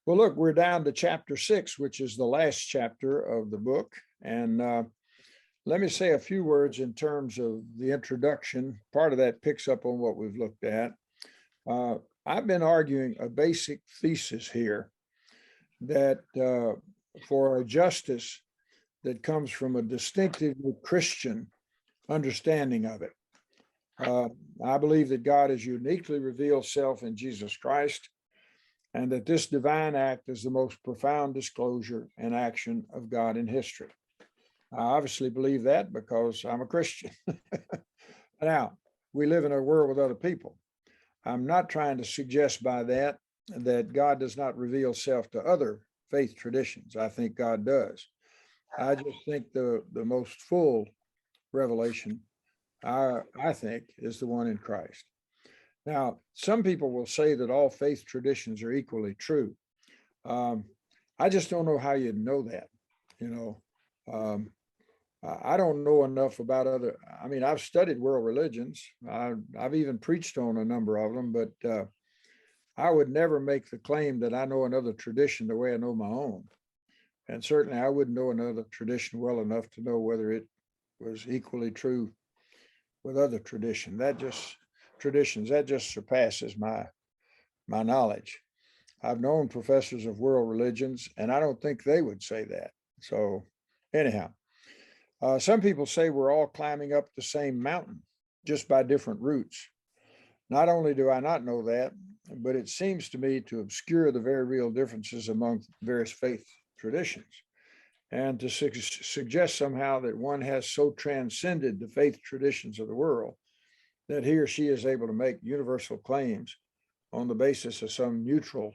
Well, look, we're down to chapter 6, which is the last chapter of the book. And let me say a few words in terms of the introduction. Part of that picks up on what we've looked at. I've been arguing a basic thesis here that for a justice that comes from a distinctively Christian understanding of it. I believe that God has uniquely revealed self in Jesus Christ, and that this divine act is the most profound disclosure and action of God in history. I obviously believe that because I'm a Christian. Now, we live in a world with other people. I'm not trying to suggest by that God does not reveal self to other faith traditions. I think God does. I just think the most full revelation, I think, is the one in Christ. Now, some people will say that all faith traditions are equally true. I just don't know how you'd know that. I don't know enough about I've studied world religions. I've even preached on a number of them, but I would never make the claim that I know another tradition the way I know my own. And certainly I wouldn't know another tradition well enough to know whether it was equally true with other traditions. That just surpasses my knowledge. I've known professors of world religions, and I don't think they would say that. So anyhow, some people say we're all climbing up the same mountain, just by different routes. Not only do I not know that, but it seems to me to obscure the very real differences among various faith traditions, and to suggest somehow that one has so transcended the faith traditions of the world that he or she is able to make universal claims on the basis of some neutral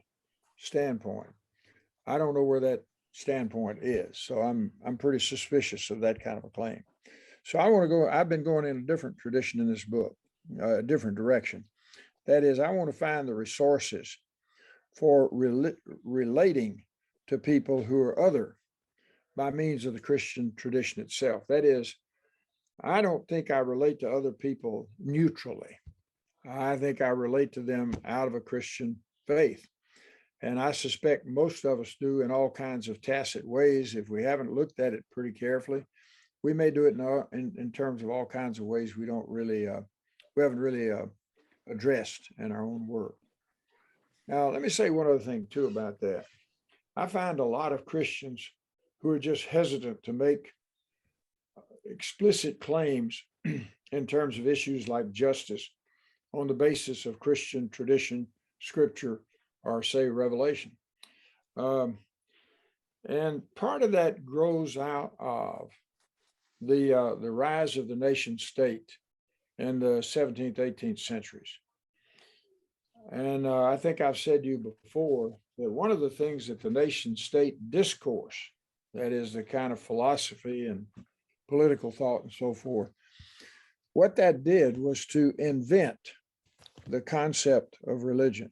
standpoint. I don't know where that standpoint is, so I'm pretty suspicious of that kind of a claim. So I've been going in a different tradition in this book, a different direction. That is, I want to find the resources for relating to people who are other by means of the Christian tradition itself. That is, I don't think I relate to other people neutrally. I think I relate to them out of a Christian faith. And I suspect most of us do in all kinds of tacit ways. If we haven't looked at it pretty carefully, we may do it in terms of all kinds of ways we haven't really addressed in our own work. Now, let me say one other thing too about that. I find a lot of Christians who are just hesitant to make explicit claims in terms of issues like justice on the basis of Christian tradition, scripture, or say revelation. And part of that grows out of the rise of the nation state in the 17th, 18th centuries. And I think I've said to you before that one of the things that the nation state discourse, that is the kind of philosophy and political thought and so forth, what that did was to invent the concept of religion.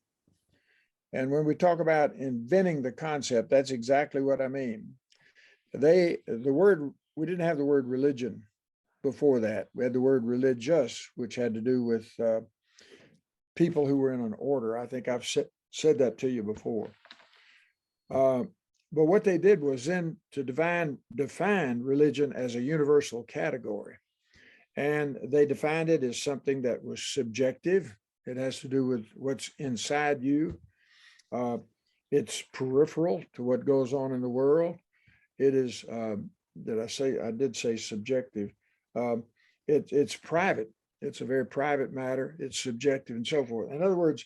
And when we talk about inventing the concept, that's exactly what I mean. We didn't have the word religion before that. We had the word religious, which had to do with people who were in an order. I think I've said that to you before. But what they did was then to define religion as a universal category. And they defined it as something that was subjective. It has to do with what's inside you. It's peripheral to what goes on in the world. It is, I did say subjective. It's private. It's a very private matter. It's subjective and so forth. In other words,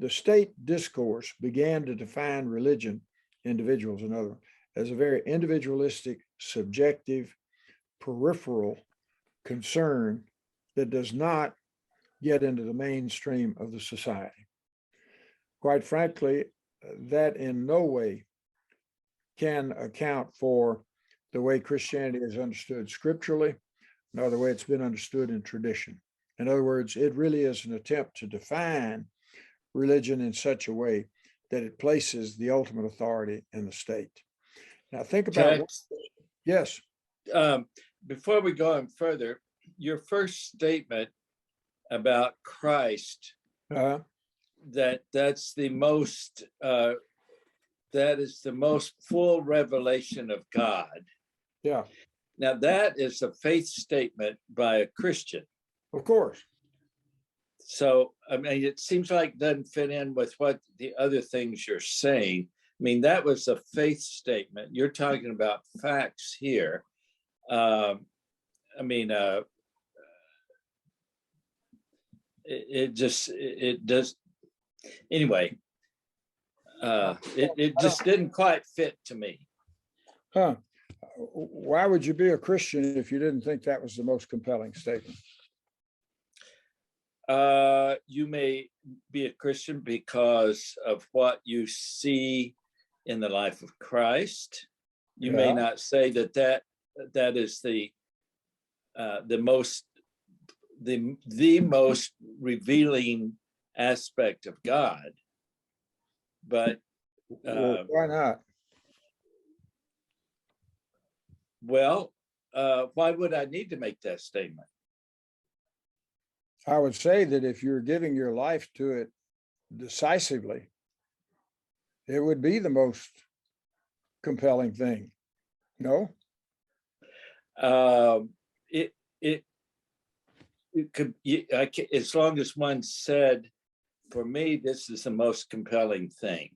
the state discourse began to define religion, individuals and others, as a very individualistic, subjective, peripheral concern that does not get into the mainstream of the society. Quite frankly, that in no way can account for the way Christianity is understood scripturally, nor the way it's been understood in tradition. In other words, it really is an attempt to define religion in such a way that it places the ultimate authority in the state. Now think about Tex, yes. Before we go on further, your first statement about Christ, that's the most that is the most full revelation of God. Yeah, Now, that is a faith statement by a Christian. of course. So, I mean, it seems like it doesn't fit in with what the other things you're saying. I mean, that was a faith statement. You're talking about facts here. I mean, it does. Anyway, it just didn't quite fit to me. Huh. Why would you be a Christian if you didn't think that was the most compelling statement? You may be a Christian because of what you see in the life of Christ. You may not say that is the most revealing aspect of God, but well, why not? Well, why would I need to make that statement? I would say that if you're giving your life to it decisively, it would be the most compelling thing. No? It could, as long as one said, for me, this is the most compelling thing.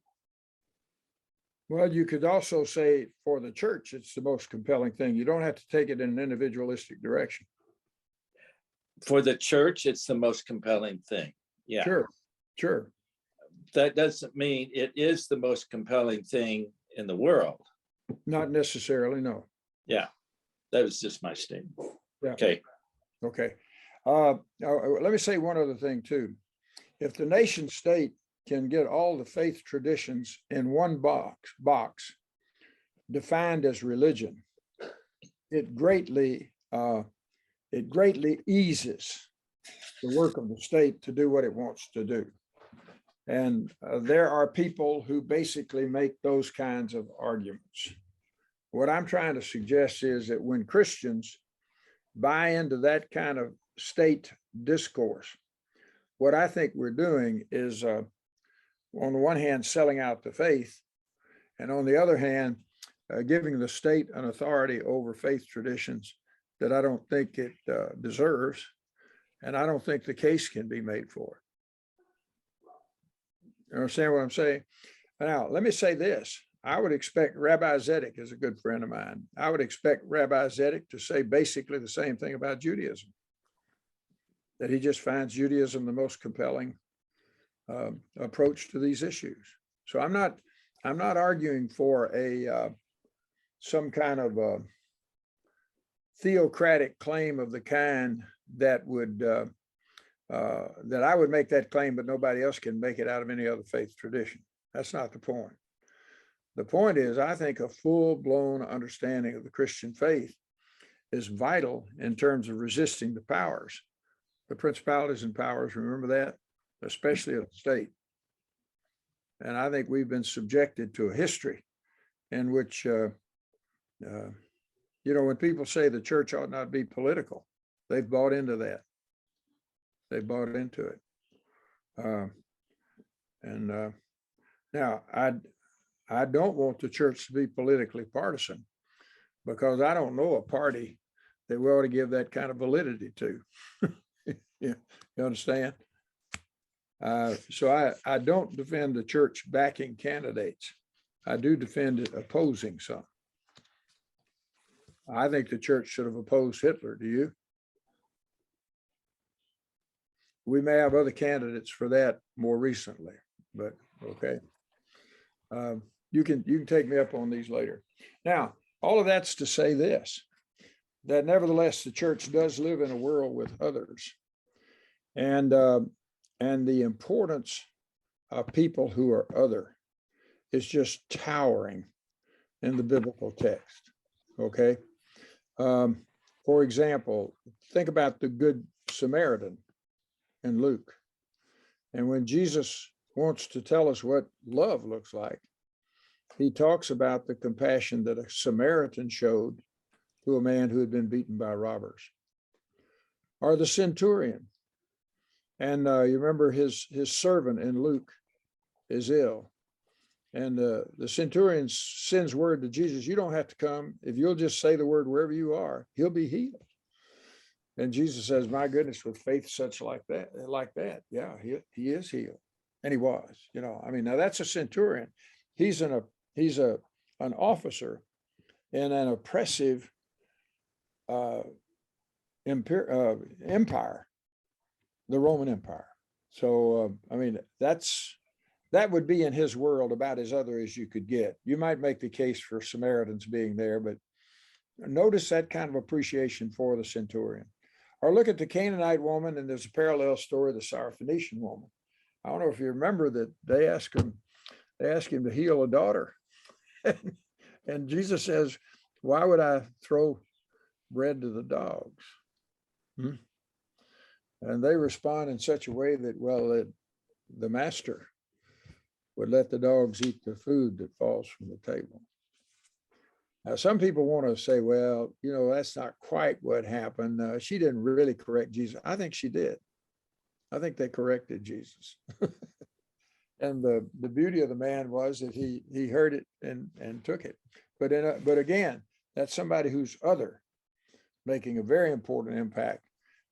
Well, you could also say for the church, it's the most compelling thing. You don't have to take it in an individualistic direction. For the church, it's the most compelling thing. Yeah. Sure. That doesn't mean it is the most compelling thing in the world. Not necessarily, no. Yeah. That was just my statement. Yeah. Okay. Let me say one other thing too. If the nation state can get all the faith traditions in one box defined as religion, it greatly eases the work of the state to do what it wants to do. And there are people who basically make those kinds of arguments. What I'm trying to suggest is that when Christians buy into that kind of state discourse, what I think we're doing is, on the one hand, selling out the faith, and on the other hand, giving the state an authority over faith traditions that I don't think it deserves, and I don't think the case can be made for it. You understand what I'm saying? Now, let me say this. I would expect Rabbi Zedek is a good friend of mine. I would expect Rabbi Zedek to say basically the same thing about Judaism, that he just finds Judaism the most compelling approach to these issues. So I'm not arguing for some kind of theocratic claim of the kind that would that I would make that claim, but nobody else can make it out of any other faith tradition. That's not the point. The point is, I think a full-blown understanding of the Christian faith is vital in terms of resisting the powers, the principalities and powers, remember that, especially of the state. And I think we've been subjected to a history in which, when people say the church ought not be political, they've bought into that. They bought into it. Now, I don't want the church to be politically partisan, because I don't know a party that we ought to give that kind of validity to. You understand? So I don't defend the church backing candidates. I do defend it opposing some. I think the church should have opposed Hitler. Do you? We may have other candidates for that more recently, but okay. You can take me up on these later. Now, all of that's to say this, that nevertheless, the church does live in a world with others. And the importance of people who are other is just towering in the biblical text, okay? For example, think about the Good Samaritan in Luke. And when Jesus wants to tell us what love looks like, he talks about the compassion that a Samaritan showed to a man who had been beaten by robbers. Or the centurion. And you remember his servant in Luke is ill. And the centurion sends word to Jesus, you don't have to come. If you'll just say the word wherever you are, he'll be healed. And Jesus says, my goodness, with faith such like that, yeah, he is healed. And he was, I mean, now that's a centurion. He's an officer in an oppressive empire, the Roman Empire. So, I mean, that would be in his world about as other as you could get. You might make the case for Samaritans being there, but notice that kind of appreciation for the centurion. Or look at the Canaanite woman, and there's a parallel story, the Syrophoenician woman. I don't know if you remember that they asked him to heal a daughter. And Jesus says, why would I throw bread to the dogs? And they respond in such a way that, well, the master would let the dogs eat the food that falls from the table. Now, some people want to say, well, that's not quite what happened. She didn't really correct Jesus. I think she did. I think they corrected Jesus. And the beauty of the man was that he heard it and took it. But again, that's somebody who's other, making a very important impact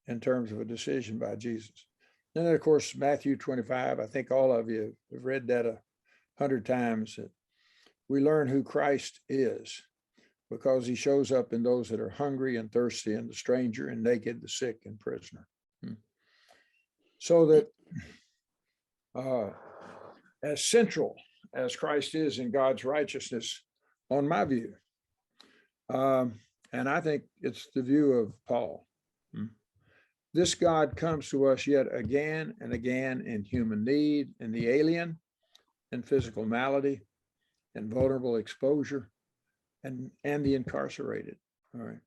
in terms of a decision by Jesus. And then, of course, Matthew 25, I think all of you have read that 100 times. That we learn who Christ is because he shows up in those that are hungry and thirsty, and the stranger and naked, the sick and prisoner. So that as central as Christ is in God's righteousness, on my view, and I think it's the view of Paul, this God comes to us yet again and again in human need, in the alien, in physical malady, in vulnerable exposure, and the incarcerated. All right.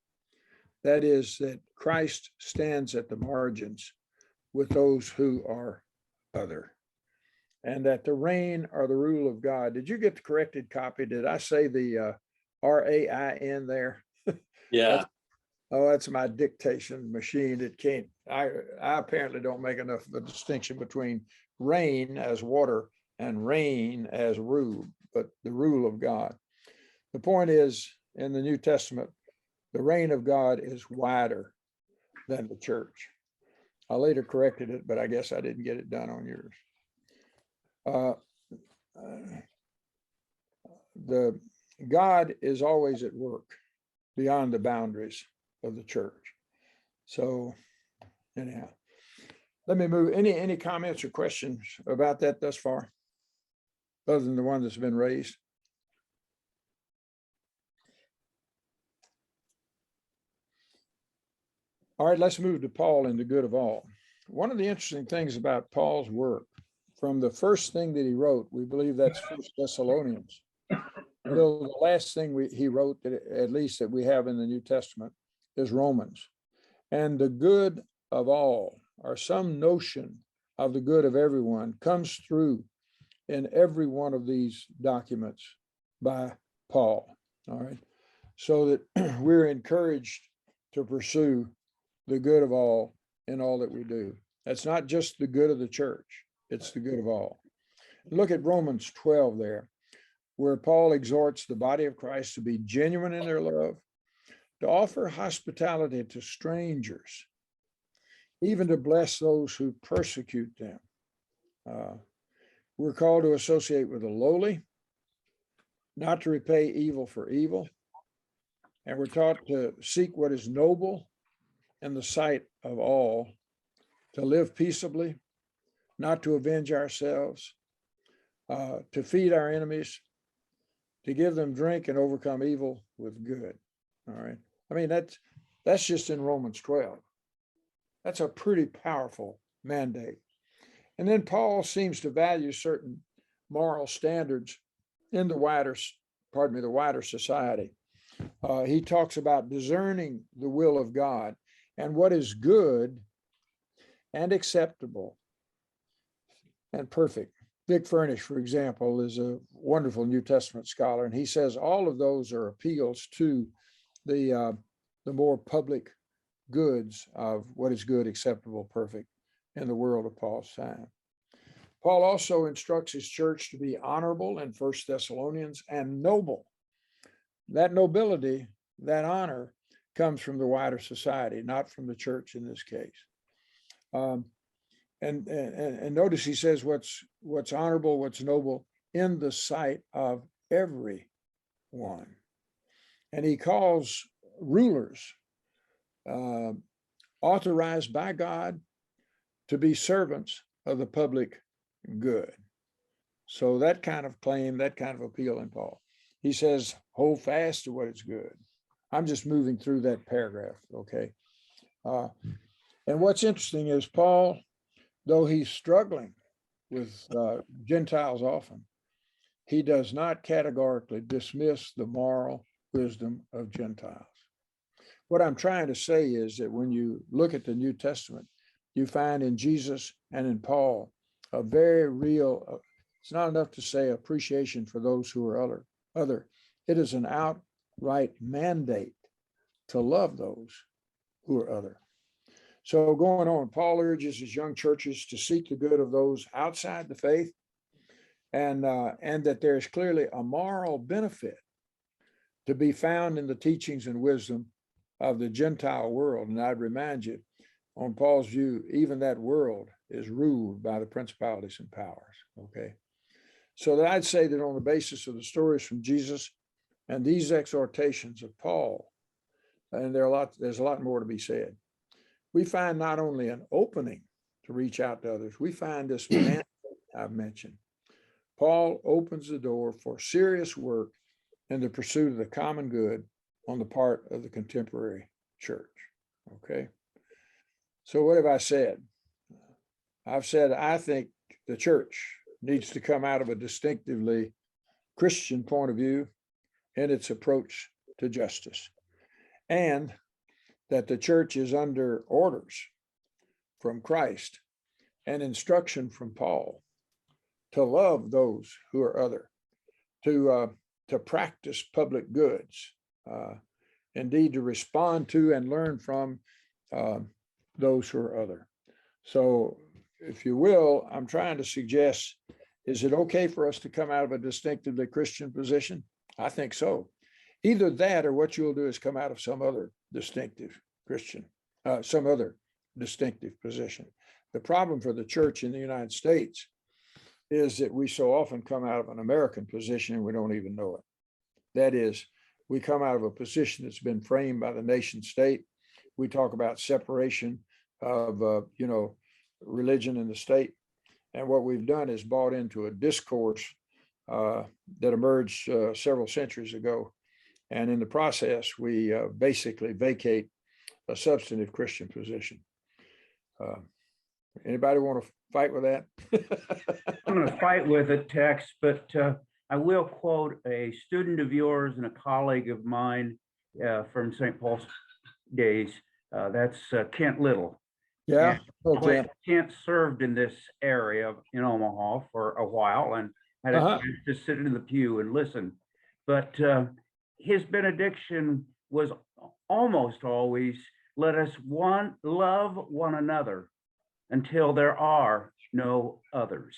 That is, that Christ stands at the margins with those who are other, and that the reign or the rule of God. Did you get the corrected copy? Did I say the RAIN there? Yeah. That's my dictation machine. It can't, I apparently don't make enough of a distinction between rain as water and reign as rule, but the rule of God. The point is, in the New Testament, the reign of God is wider than the church. I later corrected it, but I guess I didn't get it done on yours. The God is always at work beyond the boundaries of the church. So anyhow, let me move. Any comments or questions about that thus far, other than the one that's been raised? All right, let's move to Paul and the good of all. One of the interesting things about Paul's work, from the first thing that he wrote, we believe that's 1 Thessalonians, until the last thing he wrote, that at least that we have in the New Testament, is Romans. And the good of all, or some notion of the good of everyone, comes through in every one of these documents by Paul. All right, so that we're encouraged to pursue the good of all in all that we do. That's not just the good of the church, it's the good of all. Look at Romans 12 there, where Paul exhorts the body of Christ to be genuine in their love, to offer hospitality to strangers, even to bless those who persecute them. We're called to associate with the lowly, not to repay evil for evil, and we're taught to seek what is noble in the sight of all, to live peaceably, not to avenge ourselves, to feed our enemies, to give them drink and overcome evil with good. All right. I mean, that's just in Romans 12. That's a pretty powerful mandate. And then Paul seems to value certain moral standards in the wider society. He talks about discerning the will of God and what is good and acceptable and perfect. Dick Furnish, for example, is a wonderful New Testament scholar, and he says all of those are appeals to the more public goods of what is good, acceptable, perfect in the world of Paul's time. Paul also instructs his church to be honorable in 1 Thessalonians and noble. That nobility, that honor, comes from the wider society, not from the church in this case. And notice he says what's honorable, what's noble in the sight of everyone. And he calls rulers authorized by God to be servants of the public good. So that kind of claim, that kind of appeal in Paul. He says, hold fast to what is good. I'm just moving through that paragraph, okay? And what's interesting is Paul, though he's struggling with Gentiles often, he does not categorically dismiss the moral wisdom of Gentiles. What I'm trying to say is that when you look at the New Testament, you find in Jesus and in Paul a very real, it's not enough to say appreciation for those who are other. It is an outright mandate to love those who are other. So going on, Paul urges his young churches to seek the good of those outside the faith, and that there is clearly a moral benefit to be found in the teachings and wisdom of the Gentile world. And I'd remind you, on Paul's view, even that world is ruled by the principalities and powers, okay? So that I'd say that on the basis of the stories from Jesus and these exhortations of Paul, and there's a lot more to be said, we find not only an opening to reach out to others, we find this mandate I've mentioned. Paul opens the door for serious work in the pursuit of the common good on the part of the contemporary church, okay? So what have I said? I've said I think the church needs to come out of a distinctively Christian point of view in its approach to justice, and that the church is under orders from Christ and instruction from Paul to love those who are other, to practice public goods, indeed to respond to and learn from those who are other. So if you will, I'm trying to suggest, is it okay for us to come out of a distinctively Christian position? I think so. Either that or what you'll do is come out of some other distinctive Christian, some other distinctive position. The problem for the church in the United States is that we so often come out of an American position and we don't even know it. That is, we come out of a position that's been framed by the nation state. We talk about separation of, religion and the state. And what we've done is bought into a discourse that emerged several centuries ago. And in the process, we basically vacate a substantive Christian position. Anybody want to fight with that? I'm going to fight with it, Tex, but I will quote a student of yours and a colleague of mine from St. Paul's days. That's Kent Little. Yeah. Okay. Kent served in this area in Omaha for a while and had a chance to sit in the pew and listen. But his benediction was almost always, let us love one another until there are no others.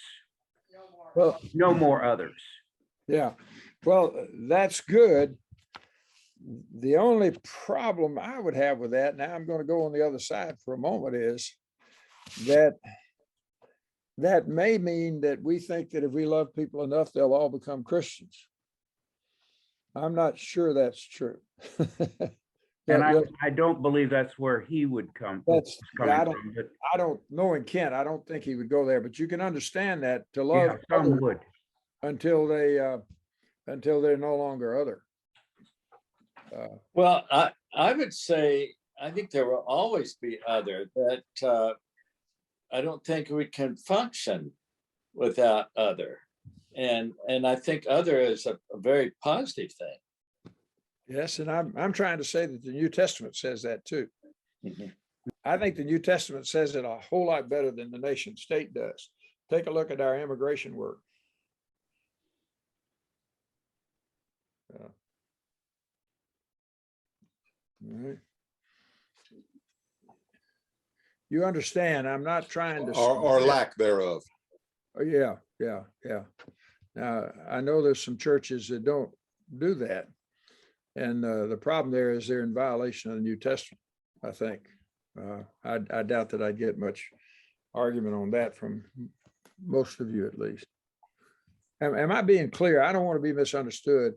Well, no more others. Yeah. Well, that's good. The only problem I would have with that, now I'm going to go on the other side for a moment, is that may mean that we think that if we love people enough, they'll all become Christians. I'm not sure that's true. And I don't believe that's where he would come. I don't know in Kent, I don't think he would go there, but you can understand that to love some would until they're no longer other. Well, I would say, I think there will always be other, that I don't think we can function without other. And I think other is a very positive thing. Yes, and I'm trying to say that the New Testament says that too. Mm-hmm. I think the New Testament says it a whole lot better than the nation state does. Take a look at our immigration work. All right. You understand, I'm not trying to... Or lack thereof. Oh, yeah. Now, I know there's some churches that don't do that. And the problem there is they're in violation of the New Testament, I think. I doubt that I'd get much argument on that from most of you, at least. Am I being clear? I don't want to be misunderstood.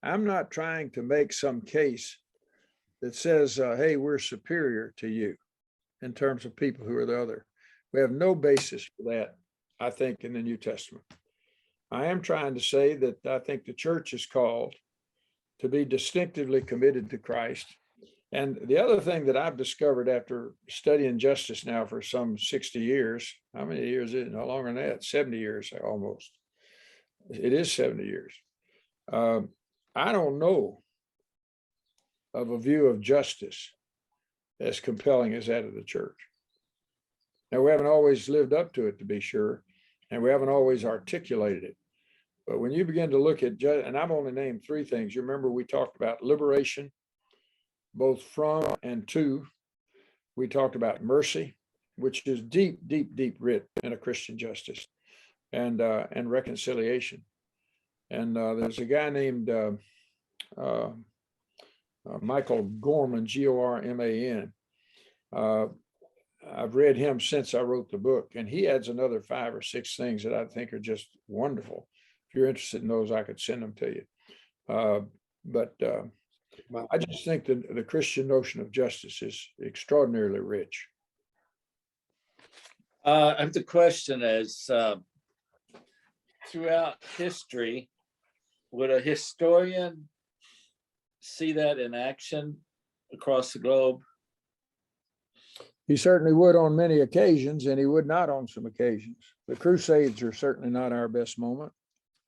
I'm not trying to make some case that says, hey, we're superior to you in terms of people who are the other. We have no basis for that, I think, in the New Testament. I am trying to say that I think the church is called to be distinctively committed to Christ. And the other thing that I've discovered after studying justice now for some 60 years, how many years is it? No longer than that, 70 years almost. It is 70 years. I don't know of a view of justice as compelling as that of the church. Now, we haven't always lived up to it, to be sure, and we haven't always articulated it. But when you begin to look at, and I've only named three things. You remember we talked about liberation, both from and to. We talked about mercy, which is deep, deep, deep writ in a Christian justice, and reconciliation. And there's a guy named Michael Gorman, Gorman. I've read him since I wrote the book, and he adds another 5 or 6 things that I think are just wonderful. If you're interested in those, I could send them to you. But I just think that the Christian notion of justice is extraordinarily rich. I have the question as throughout history, would a historian see that in action across the globe? He certainly would on many occasions, and he would not on some occasions. The Crusades are certainly not our best moment.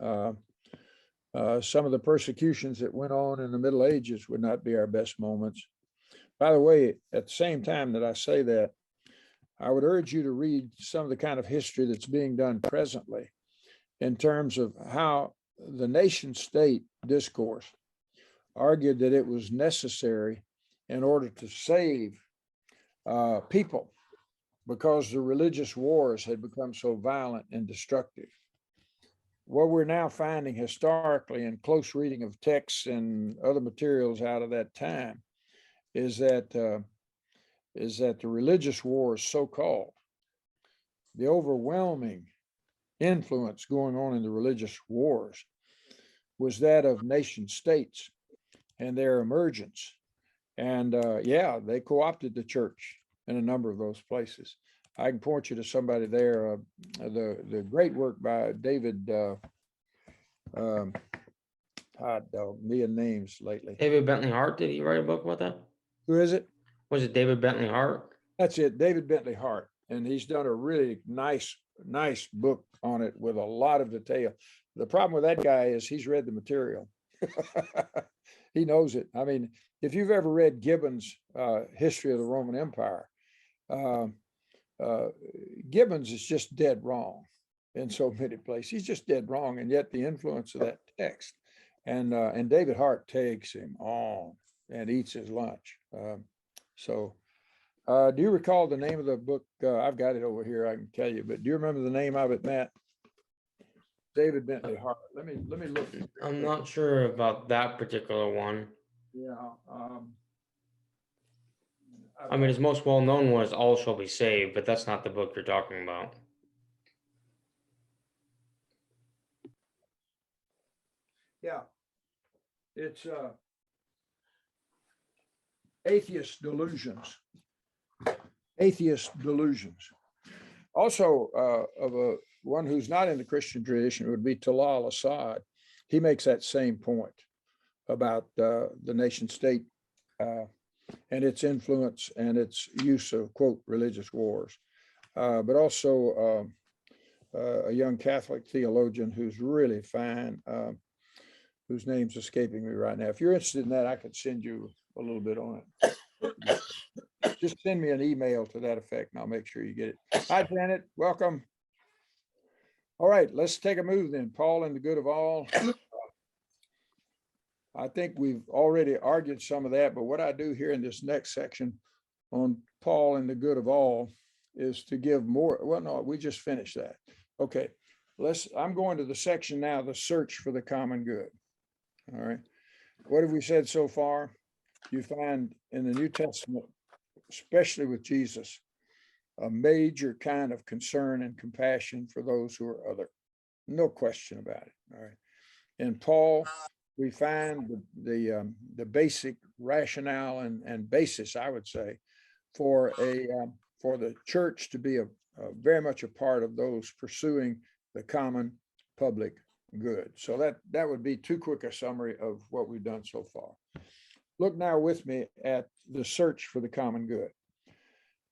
Some of the persecutions that went on in the Middle Ages would not be our best moments. By the way, at the same time that I say that, I would urge you to read some of the kind of history that's being done presently in terms of how the nation state discourse argued that it was necessary in order to save people because the religious wars had become so violent and destructive. What we're now finding historically in close reading of texts and other materials out of that time is that the religious wars, so-called, the overwhelming influence going on in the religious wars was that of nation states and their emergence. And yeah, they co-opted the church in a number of those places. I can point you to somebody there, the great work by David, me and names lately. David Bentley Hart, did he write a book about that? Who is it? Was it David Bentley Hart? That's it, David Bentley Hart. And he's done a really nice book on it with a lot of detail. The problem with that guy is he's read the material. He knows it. I mean, if you've ever read Gibbon's History of the Roman Empire, Gibbons is just dead wrong in so many places. He's just dead wrong, and yet the influence of that text, and David Hart takes him on and eats his lunch. Do you recall the name of the book? I've got it over here. I can tell you, but do you remember the name of it, Matt? David Bentley Hart. Let me look. I'm not sure about that particular one. Yeah. I mean, his most well-known was All Shall Be Saved, but that's not the book you're talking about. Yeah. It's Atheist Delusions. Atheist Delusions. Also, of one who's not in the Christian tradition would be Talal Asad. He makes that same point about the nation state and its influence and its use of, quote, religious wars. But also a young Catholic theologian who's really fine, whose name's escaping me right now. If you're interested in that, I could send you a little bit on it. Just send me an email to that effect and I'll make sure you get it. Hi, Janet, welcome. All right, let's take a move then. Paul and the good of all. I think we've already argued some of that, but what I do here in this next section on Paul and the good of all is to give more. Well, no, we just finished that. Okay, I'm going to the section now, the search for the common good. All right. What have we said so far? You find in the New Testament, especially with Jesus, a major kind of concern and compassion for those who are other. No question about it. All right. In Paul, we find the basic rationale and basis, I would say, for the church to be very much a part of those pursuing the common public good. So that would be too quick a summary of what we've done so far. Look now with me at the search for the common good.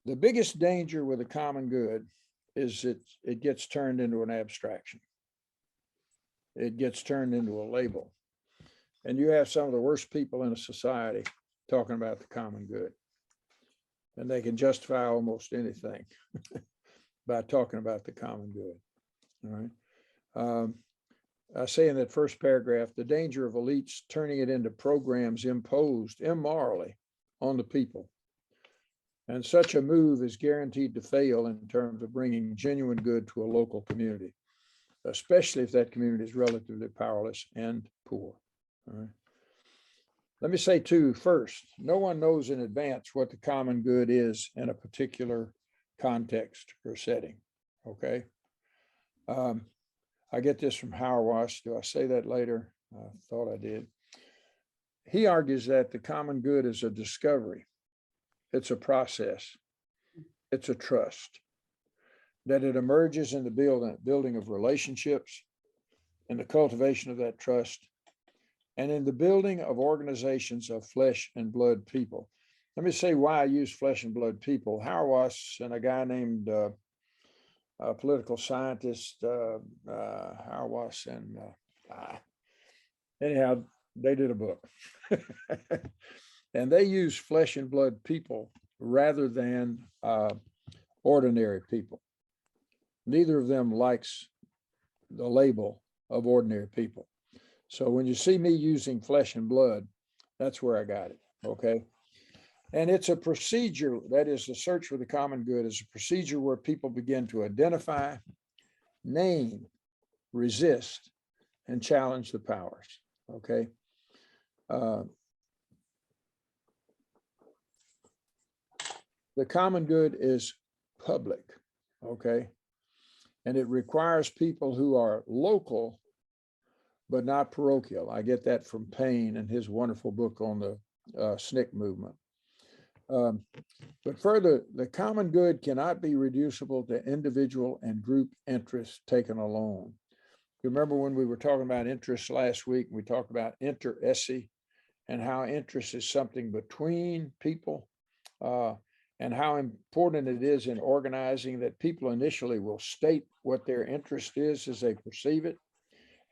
The biggest danger with the common good is it gets turned into an abstraction. It gets turned into a label. And you have some of the worst people in a society talking about the common good. And they can justify almost anything by talking about the common good. All right. I say in that first paragraph, the danger of elites turning it into programs imposed immorally on the people. And such a move is guaranteed to fail in terms of bringing genuine good to a local community, especially if that community is relatively powerless and poor. All right. Let me say too, first, no one knows in advance what the common good is in a particular context or setting. Okay. I get this from Hauerwas. Do I say that later? I thought I did. He argues that the common good is a discovery. It's a process. It's a trust. That it emerges in the building of relationships, in the cultivation of that trust, and in the building of organizations of flesh and blood people. Let me say why I use flesh and blood people. Hauerwas and a guy named a political scientist, Hauerwas, and anyhow, they did a book. And they use flesh and blood people rather than ordinary people. Neither of them likes the label of ordinary people. So when you see me using flesh and blood, that's where I got it, okay? And it's a procedure, that is, the search for the common good is a procedure where people begin to identify, name, resist, and challenge the powers, okay? The common good is public, okay? And it requires people who are local, but not parochial. I get that from Payne and his wonderful book on the SNCC movement. But further, the common good cannot be reducible to individual and group interests taken alone. You remember when we were talking about interests last week, we talked about interesse and how interest is something between people and how important it is in organizing that people initially will state what their interest is as they perceive it.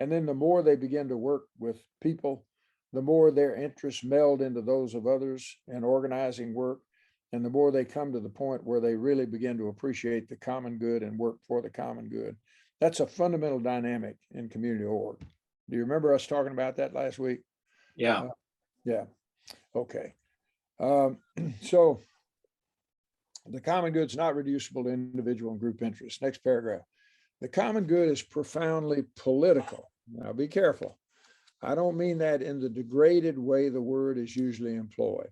And then the more they begin to work with people, the more their interests meld into those of others in organizing work. And the more they come to the point where they really begin to appreciate the common good and work for the common good. That's a fundamental dynamic in community org. Do you remember us talking about that last week? Yeah. Yeah. Okay. So the common good is not reducible to individual and group interests. Next paragraph. The common good is profoundly political. Now be careful. I don't mean that in the degraded way the word is usually employed.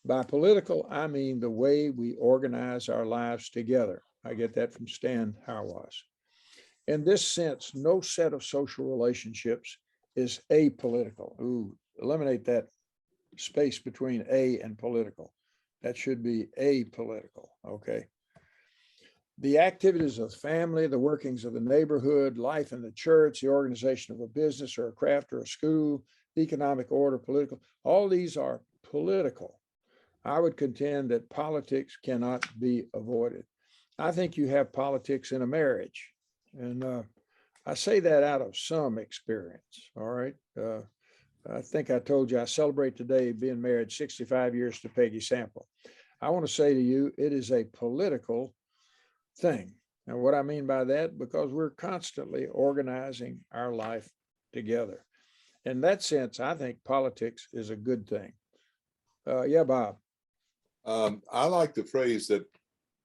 By political, I mean the way we organize our lives together. I get that from Stan Hauerwas. In this sense, no set of social relationships is apolitical. Ooh, eliminate that space between a and political. That should be apolitical, okay? The activities of family, the workings of the neighborhood, life in the church, the organization of a business or a craft or a school, economic order, political, all these are political. I would contend that politics cannot be avoided. I think you have politics in a marriage. And I say that out of some experience, all right? I think I told you I celebrate today being married 65 years to Peggy Sample. I want to say to you, it is a political thing. And what I mean by that, because we're constantly organizing our life together. In that sense, I think politics is a good thing. Yeah, Bob. I like the phrase that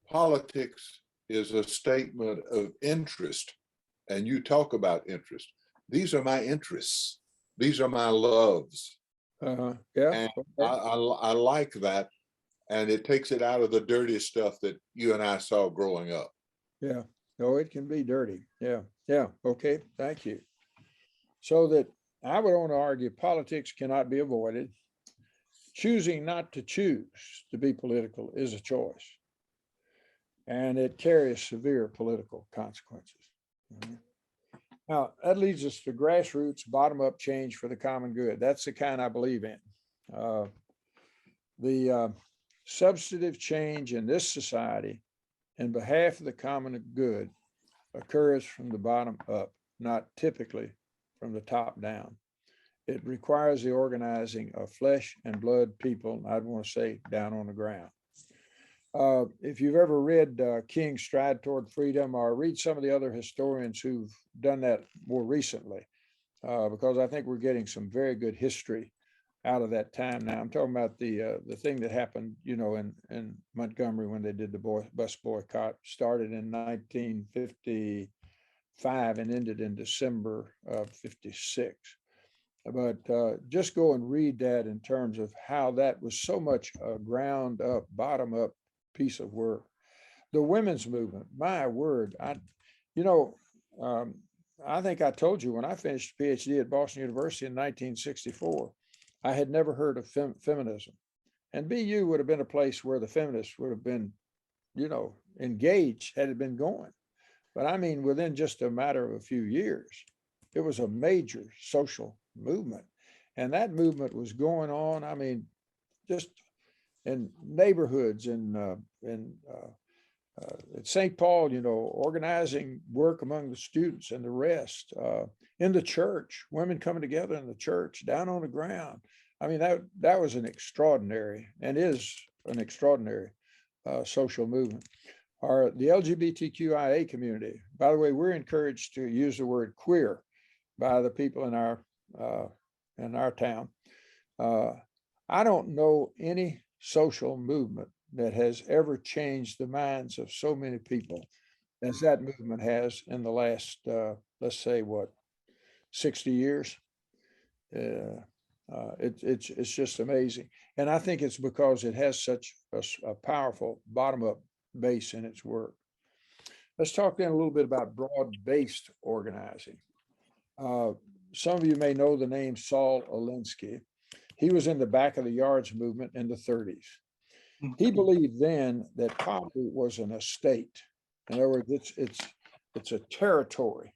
politics is a statement of interest and you talk about interest. These are my interests. These are my loves. Yeah. And I like that. And it takes it out of the dirty stuff that you and I saw growing up. Yeah. Oh, it can be dirty. Yeah. Yeah. Okay. Thank you. So that I would want to argue politics cannot be avoided. Choosing not to choose to be political is a choice, and it carries severe political consequences. Now, that leads us to grassroots, bottom-up change for the common good. That's the kind I believe in. The substantive change in this society in behalf of the common good occurs from the bottom up, not typically from the top down. It requires the organizing of flesh and blood people, I'd want to say down on the ground. If you've ever read King's Stride Toward Freedom, or read some of the other historians who've done that more recently, because I think we're getting some very good history out of that time now. I'm talking about the thing that happened, in Montgomery when they did the bus boycott, started in 1955 and ended in December of 56. But just go and read that in terms of how that was so much a ground up, bottom up piece of work. The women's movement, my word, I think I told you when I finished a PhD at Boston University in 1964, I had never heard of feminism. And BU would have been a place where the feminists would have been, engaged had it been going. But I mean, within just a matter of a few years, it was a major social movement. And that movement was going on, I mean, just in neighborhoods at St. Paul, organizing work among the students and the rest, in the church, women coming together in the church, down on the ground. I mean, that was an extraordinary, and is an extraordinary social movement. Or the LGBTQIA community. By the way, we're encouraged to use the word queer by the people in our town. I don't know any social movement that has ever changed the minds of so many people as that movement has in the last, let's say, 60 years. It's just amazing, and I think it's because it has such a powerful bottom-up base in its work. Let's talk then a little bit about broad-based organizing. Some of you may know the name Saul Alinsky. He was in the back of the yards movement in the 30s. He believed then that poverty was an estate. In other words, it's a territory.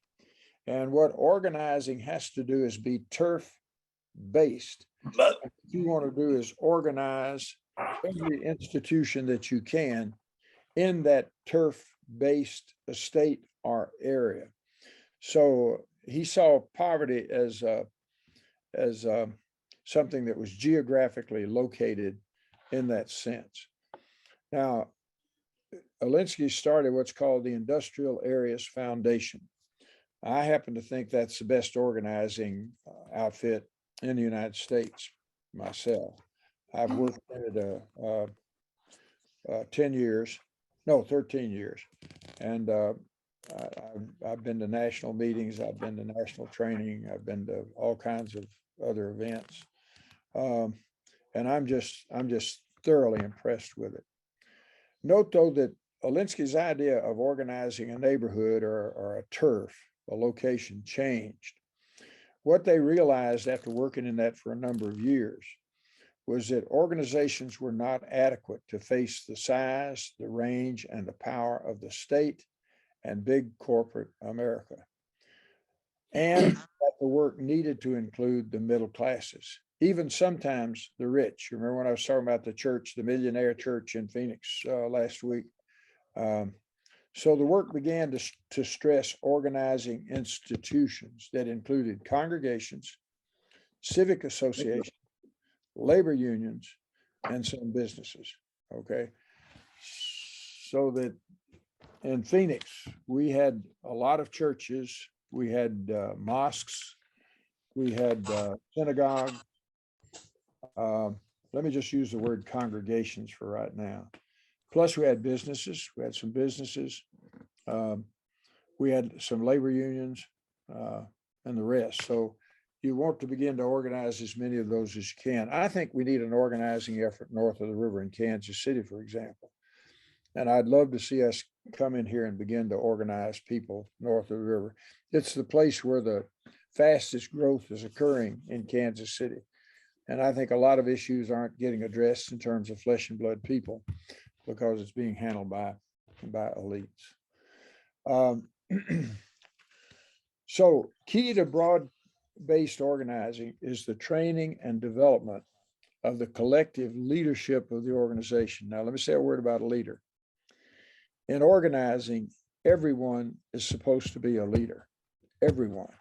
And what organizing has to do is be turf-based. What you want to do is organize every institution that you can in that turf-based estate or area. So he saw poverty as something that was geographically located in that sense. Now, Alinsky started what's called the Industrial Areas Foundation. I happen to think that's the best organizing outfit in the United States myself. I've worked in it 13 years, and I've been to national meetings, I've been to national training, I've been to all kinds of other events, and I'm just thoroughly impressed with it. Note though that Alinsky's idea of organizing a neighborhood or a turf, a location, changed. What they realized after working in that for a number of years was that organizations were not adequate to face the size, the range, and the power of the state and big corporate America, and that the work needed to include the middle classes, even sometimes the rich. Remember when I was talking about the church, the millionaire church in Phoenix last week? So the work began to stress organizing institutions that included congregations, civic associations, labor unions, and some businesses, okay? So that in Phoenix, we had a lot of churches, we had mosques, we had synagogues. Let me just use the word congregations for right now. Plus we had businesses, we had some businesses. we had some labor unions and the rest. So you want to begin to organize as many of those as you can. I think we need an organizing effort north of the river in Kansas City, for example. And I'd love to see us come in here and begin to organize people north of the river. It's the place where the fastest growth is occurring in Kansas City. And I think a lot of issues aren't getting addressed in terms of flesh and blood people because it's being handled by elites. So key to broad-based organizing is the training and development of the collective leadership of the organization. Now, let me say a word about a leader. In organizing, everyone is supposed to be a leader, everyone.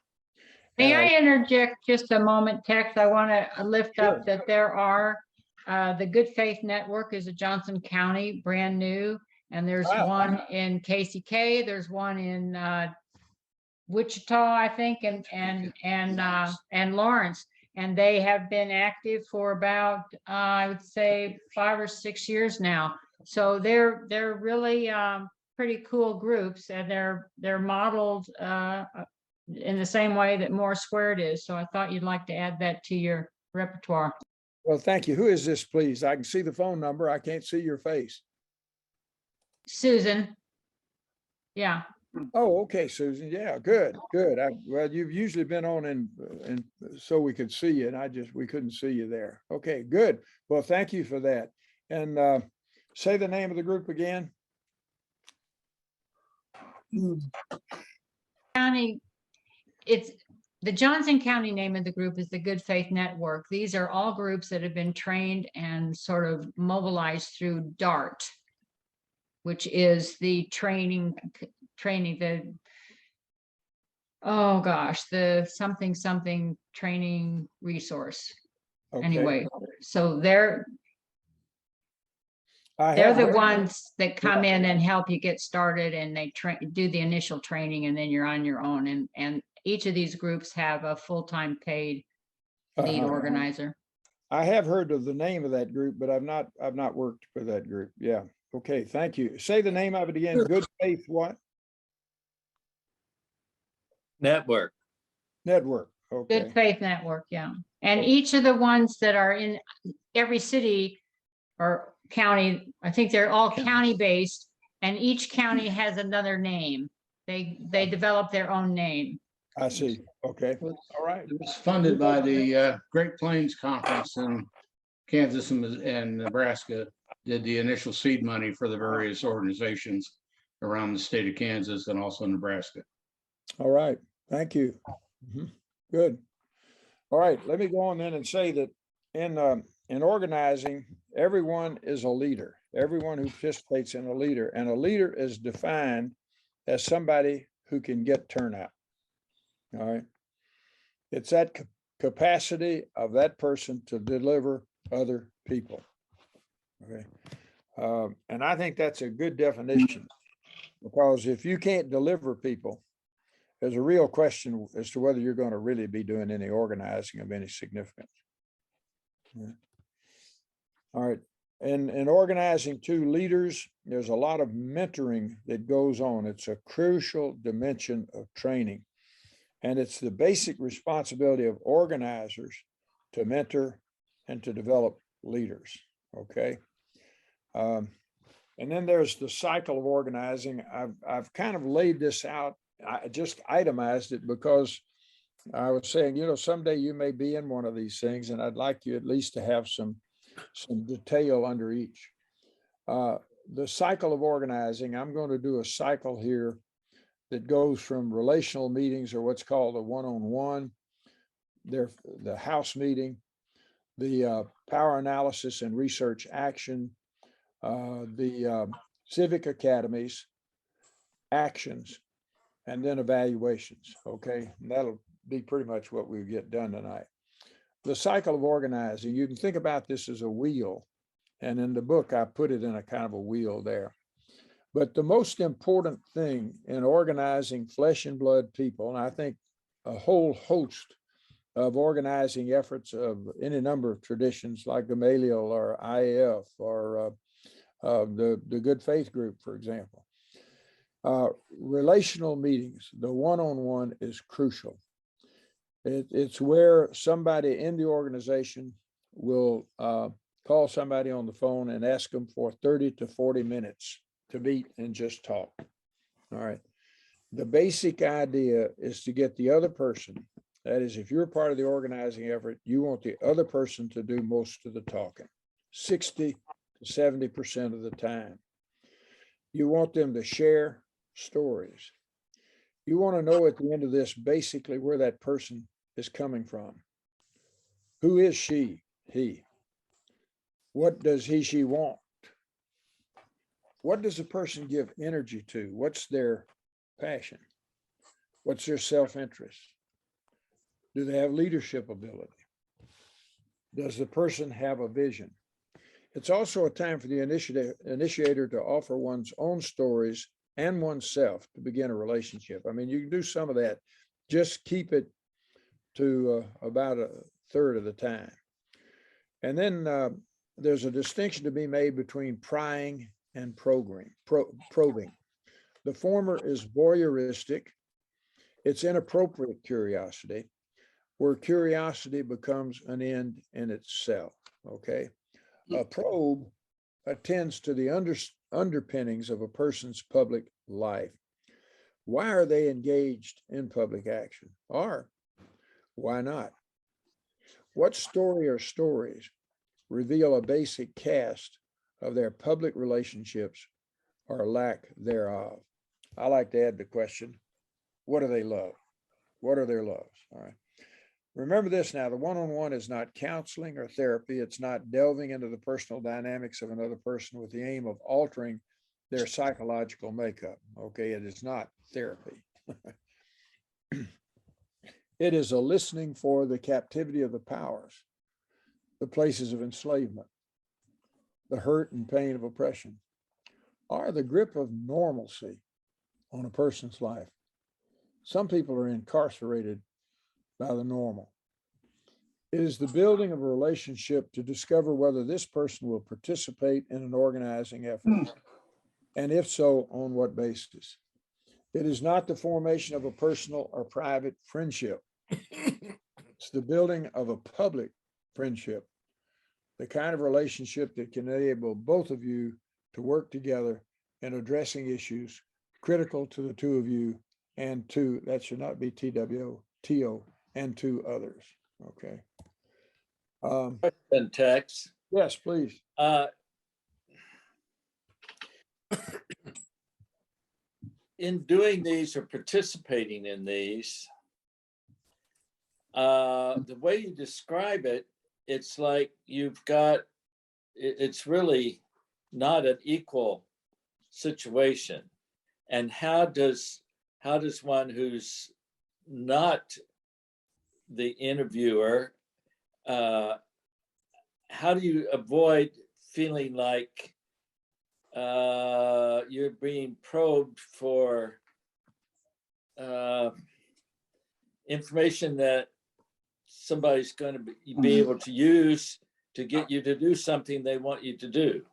May I interject just a moment, Tex? I want to lift up that there are, the Good Faith Network is a Johnson County, brand new. And there's one in KCK, there's one in Wichita, I think, and Lawrence. And they have been active for about, I would say 5 or 6 years now. So they're really pretty cool groups, and they're modeled in the same way that Moore Squared is. So I thought you'd like to add that to your repertoire. Well, thank you. Who is this, please? I can see the phone number. I can't see your face. Susan. Yeah. Oh, okay, Susan. Yeah, good, good. Well, you've usually been on and so we could see you, and we couldn't see you there. Okay, good. Well, thank you for that. And say the name of the group again. County, it's the Johnson County name of the group is the Good Faith Network. These are all groups that have been trained and sort of mobilized through DART, which is the training, the, oh gosh, the something training resource. Okay. Anyway, so they're have the heard- ones that come in and help you get started, and they do the initial training, and then you're on your own. And each of these groups have a full-time paid lead organizer. I have heard of the name of that group, but I've not worked for that group. Yeah. Okay, thank you. Say the name of it again. Good Faith what? Network. Network. Okay. Good Faith Network, yeah. And each of the ones that are in every city or county, I think they're all county-based, and each county has another name. They develop their own name. I see. Okay. All right. It was funded by the Great Plains Conference in Kansas and Nebraska, did the initial seed money for the various organizations around the state of Kansas and also Nebraska. All right. Thank you. Good. All right. Let me go on then and say that in organizing, everyone is a leader. Everyone who participates in a leader, and a leader is defined as somebody who can get turnout. All right. It's that capacity of that person to deliver other people. Okay. And I think that's a good definition, because if you can't deliver people, there's a real question as to whether you're going to really be doing any organizing of any significance. Yeah. All right. And in organizing two leaders, there's a lot of mentoring that goes on. It's a crucial dimension of training. And it's the basic responsibility of organizers to mentor and to develop leaders. Okay. And then there's the cycle of organizing. I've kind of laid this out. I just itemized it because I was saying, someday you may be in one of these things, and I'd like you at least to have some detail under each. The cycle of organizing, I'm going to do a cycle here that goes from relational meetings, or what's called a one-on-one, the house meeting, the power analysis and research action, the civic academies, actions, and then evaluations. Okay, and that'll be pretty much what we get done tonight. The cycle of organizing, you can think about this as a wheel, and in the book I put it in a kind of a wheel there. But the most important thing in organizing flesh and blood people, and I think a whole host of organizing efforts of any number of traditions like Gamaliel or IAF or the Good Faith Group, for example. Relational meetings, the one-on-one is crucial. It's where somebody in the organization will call somebody on the phone and ask them for 30 to 40 minutes to meet and just talk. All right. The basic idea is to get the other person, that is, if you're part of the organizing effort, you want the other person to do most of the talking, 60 to 70% of the time. You want them to share stories. You want to know at the end of this basically where that person is coming from. Who is she, he? What does he, she want? What does a person give energy to? What's their passion? What's their self-interest? Do they have leadership ability? Does the person have a vision? It's also a time for the initiator to offer one's own stories and oneself to begin a relationship. I mean, you can do some of that. Just keep it to about a third of the time. And then there's a distinction to be made between prying and probing. The former is voyeuristic. It's inappropriate curiosity, where curiosity becomes an end in itself, okay? A probe attends to the underpinnings of a person's public life. Why are they engaged in public action? Or why not? What story or stories reveal a basic cast of their public relationships or lack thereof? I like to add the question, what do they love? What are their loves? All right. Remember this now, the one-on-one is not counseling or therapy. It's not delving into the personal dynamics of another person with the aim of altering their psychological makeup. Okay, it is not therapy. It is a listening for the captivity of the powers, the places of enslavement, the hurt and pain of oppression, or the grip of normalcy on a person's life. Some people are incarcerated by the normal. It is the building of a relationship to discover whether this person will participate in an organizing effort, and if so, on what basis. It is not the formation of a personal or private friendship. It's the building of a public friendship, the kind of relationship that can enable both of you to work together in addressing issues critical to the two of you and to, that should not be TWO, and to others. Okay. And Tex, Yes, please. in doing these or participating in these, the way you describe it, it's like you've got, it's really not an equal situation. And how does one who's not the interviewer, how do you avoid feeling like you're being probed for information that somebody's going to be able to use to get you to do something they want you to do?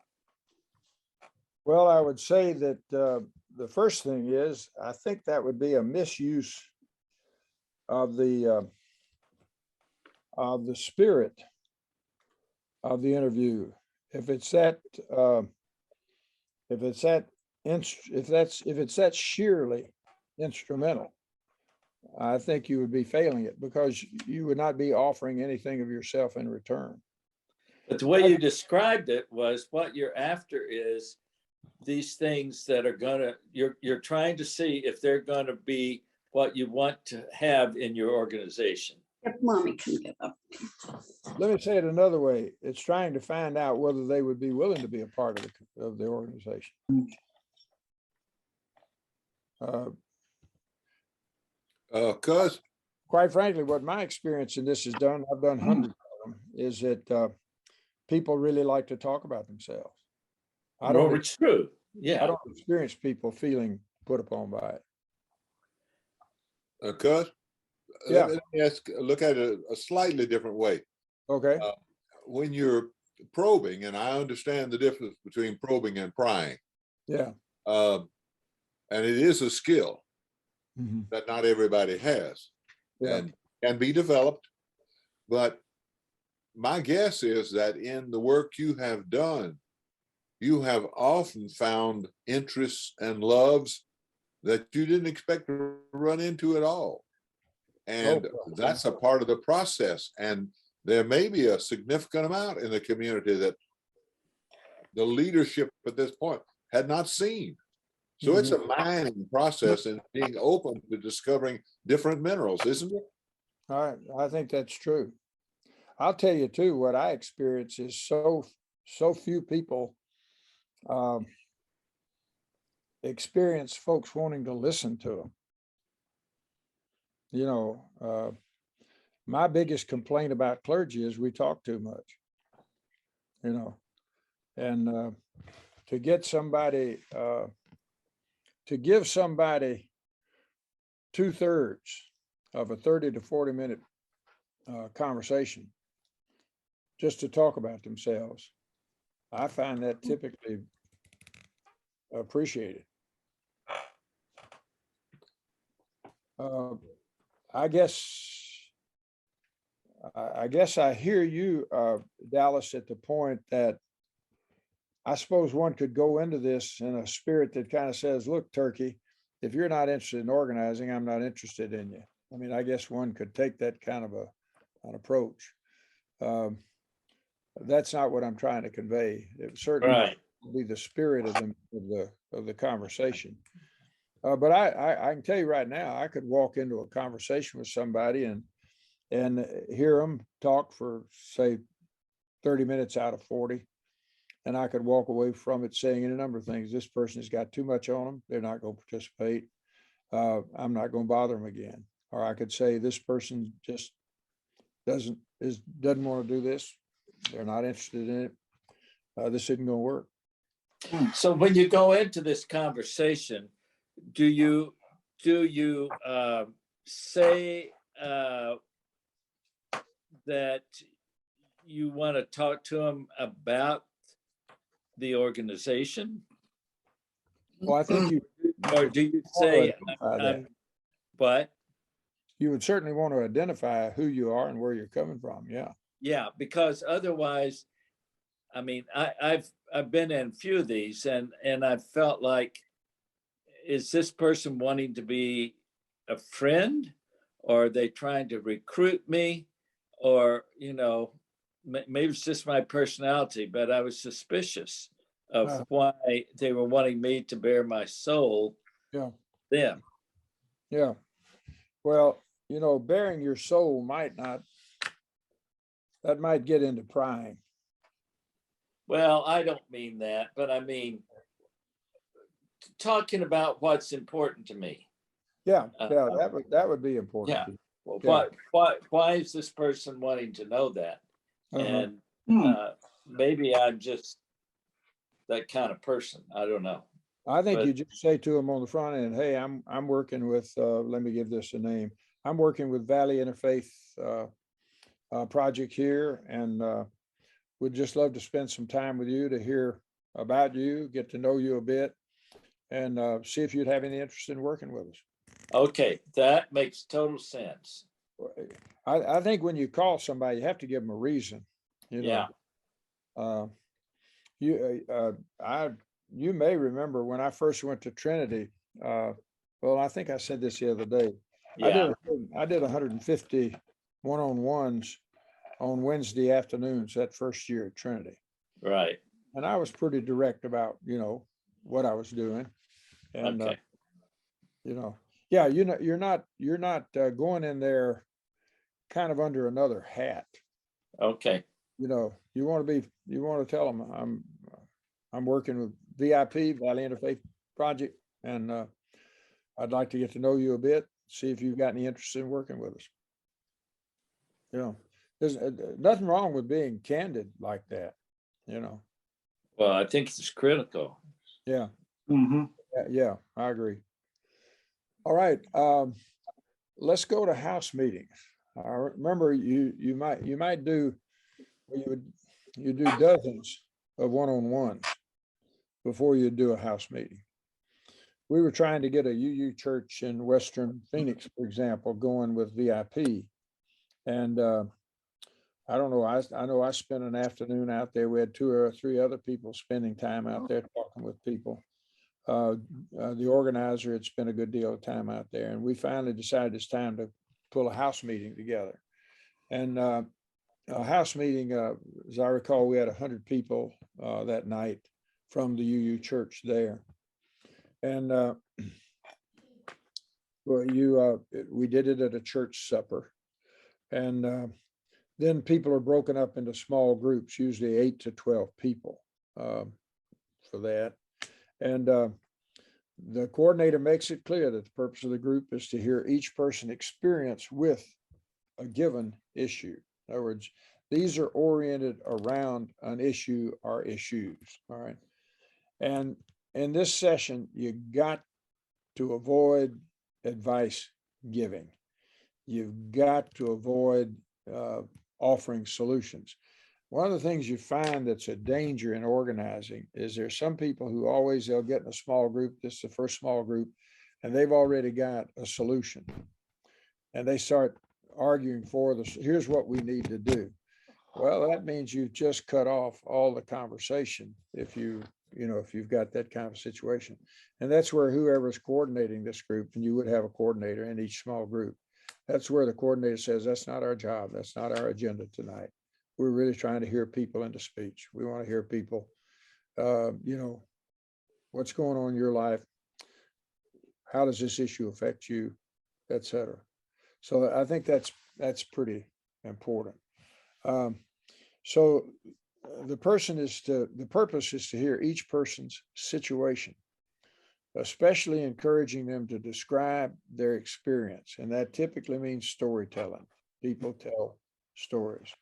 Well, I would say that the first thing is, I think that would be a misuse of the spirit of the interview. If it's that sheerly instrumental, I think you would be failing it, because you would not be offering anything of yourself in return. But the way you described it was, what you're after is these things that are gonna, you're trying to see if they're gonna be what you want to have in your organization. If mommy can get up. Let me say it another way. It's trying to find out whether they would be willing to be a part of the organization. Cuz, Quite frankly, what my experience in this has done, I've done hundreds of them, is that people really like to talk about themselves. Well, it's true. I Yeah. don't experience people feeling put upon by it. Cuz, Yeah. let me look at it a slightly different way. Okay. When you're probing, and I understand the difference between probing and prying, Yeah. And it is a skill Mhm. that not everybody has Yeah. and can be developed. But my guess is that in the work you have done, you have often found interests and loves that you didn't expect to run into at all. And that's a part of the process. And there may be a significant amount in the community that the leadership at this point had not seen. So it's a mining process and being open to discovering different minerals, isn't it? I think that's true. I'll tell you too, what I experience is so few people experience folks wanting to listen to them. You know, my biggest complaint about clergy is we talk too much, you know, and to get somebody, to give somebody 2/3 of a 30 to 40 minute conversation just to talk about themselves, I find that typically appreciated. I guess I hear you, Dallas, at the point that I suppose one could go into this in a spirit that kind of says, look, Turkey, if you're not interested in organizing, I'm not interested in you. I mean, I guess one could take that kind of an approach. That's not what I'm trying to convey. It certainly Right. will be the spirit of the conversation. But I can tell you right now, I could walk into a conversation with somebody and hear them talk for, say, 30 minutes out of 40. And I could walk away from it saying any number of things. This person has got too much on them. They're not going to participate. I'm not going to bother them again. Or I could say this person just doesn't want to do this. They're not interested in it. This isn't going to work. So when you go into this conversation, do you say that you want to talk to them about the organization? Well, I think you, or do you say, what? You would certainly want to identify who you are and where you're coming from. Yeah. Yeah, because otherwise, I mean, I've been in a few of these and I felt like, is this person wanting to be a friend, or are they trying to recruit me? Or, you know, maybe it's just my personality, but I was suspicious of why they were wanting me to bear my soul. Yeah. Them. Yeah. Well, you know, bearing your soul might get into prying. Well, I don't mean that, but I mean, talking about what's important to me. Yeah. Yeah. That would be important. Yeah. Well, why is this person wanting to know that? And maybe I'm just that kind of person. I don't know. I think you just say to them on the front end, hey, I'm working with, let me give this a name. I'm working with Valley Interfaith project here, and would just love to spend some time with you to hear about you, get to know you a bit, and see if you'd have any interest in working with us. Okay, that makes total sense. I think when you call somebody, you have to give them a reason. You know, you may remember when I first went to Trinity. Well, I think I said this the other day. Yeah. I did 150 one-on-ones on Wednesday afternoons that first year at Trinity. Right. And I was pretty direct about, you know, what I was doing. And, you know, yeah, you know, you're not going in there kind of under another hat. Okay. You know, you want to tell them I'm working with VIP, Valley Interfaith Project, and I'd like to get to know you a bit, see if you've got any interest in working with us. You know, there's nothing wrong with being candid like that, you know. Well, I think it's critical. Yeah. Mm-hmm. Yeah, I agree. All right, let's go to house meetings. Remember, you might do, you do dozens of one-on-ones before you do a house meeting. we were trying to get a UU church in Western Phoenix, for example, going with VIP. And I don't know, I know I spent an afternoon out there. We had 2 or 3 other people spending time out there talking with people. The organizer had spent a good deal of time out there, and we finally decided it's time to pull a house meeting together. And a house meeting, as I recall, we had 100 people that night from the UU church there. And we did it at a church supper. And then people are broken up into small groups, usually 8 to 12 people for that. And the coordinator makes it clear that the purpose of the group is to hear each person experience with a given issue. In other words, these are oriented around an issue or issues, all right? And in this session, you got to avoid advice giving. You've got to avoid offering solutions. One of the things you find that's a danger in organizing is there's some people who always, they'll get in a small group, this is the first small group, and they've already got a solution. And they start arguing for this, here's what we need to do. Well, that means you've just cut off all the conversation if you've got that kind of situation. And that's where whoever's coordinating this group, and you would have a coordinator in each small group, that's where the coordinator says, that's not our job. That's not our agenda tonight. We're really trying to hear people into speech. We want to hear people, what's going on in your life? How does this issue affect you, et cetera. So I think that's pretty important. So the purpose is to hear each person's situation, especially encouraging them to describe their experience. And that typically means storytelling. People tell stories.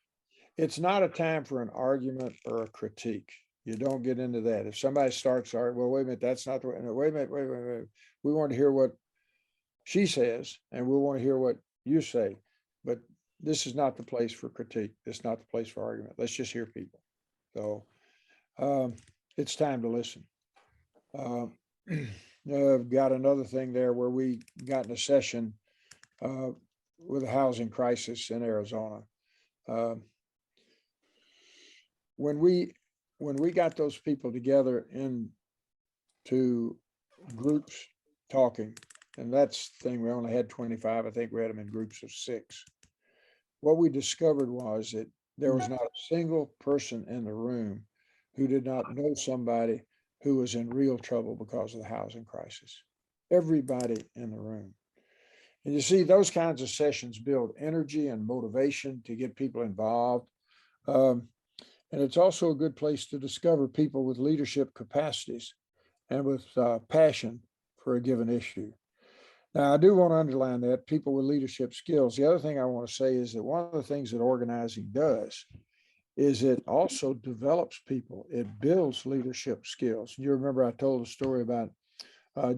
It's not a time for an argument or a critique. You don't get into that. If somebody starts, well, wait a minute, that's not the way. No, wait a minute, wait. We want to hear what she says, and we want to hear what you say. But this is not the place for critique. It's not the place for argument. Let's just hear people. So it's time to listen. I've got another thing there where we got in a session with a housing crisis in Arizona. When we got those people together into groups talking, and that's the thing, we only had 25. I think we had them in groups of 6. What we discovered was that there was not a single person in the room who did not know somebody who was in real trouble because of the housing crisis. Everybody in the room. And you see, those kinds of sessions build energy and motivation to get people involved. And it's also a good place to discover people with leadership capacities and with passion for a given issue. Now, I do want to underline that, people with leadership skills. The other thing I want to say is that one of the things that organizing does is it also develops people. It builds leadership skills. You remember I told a story about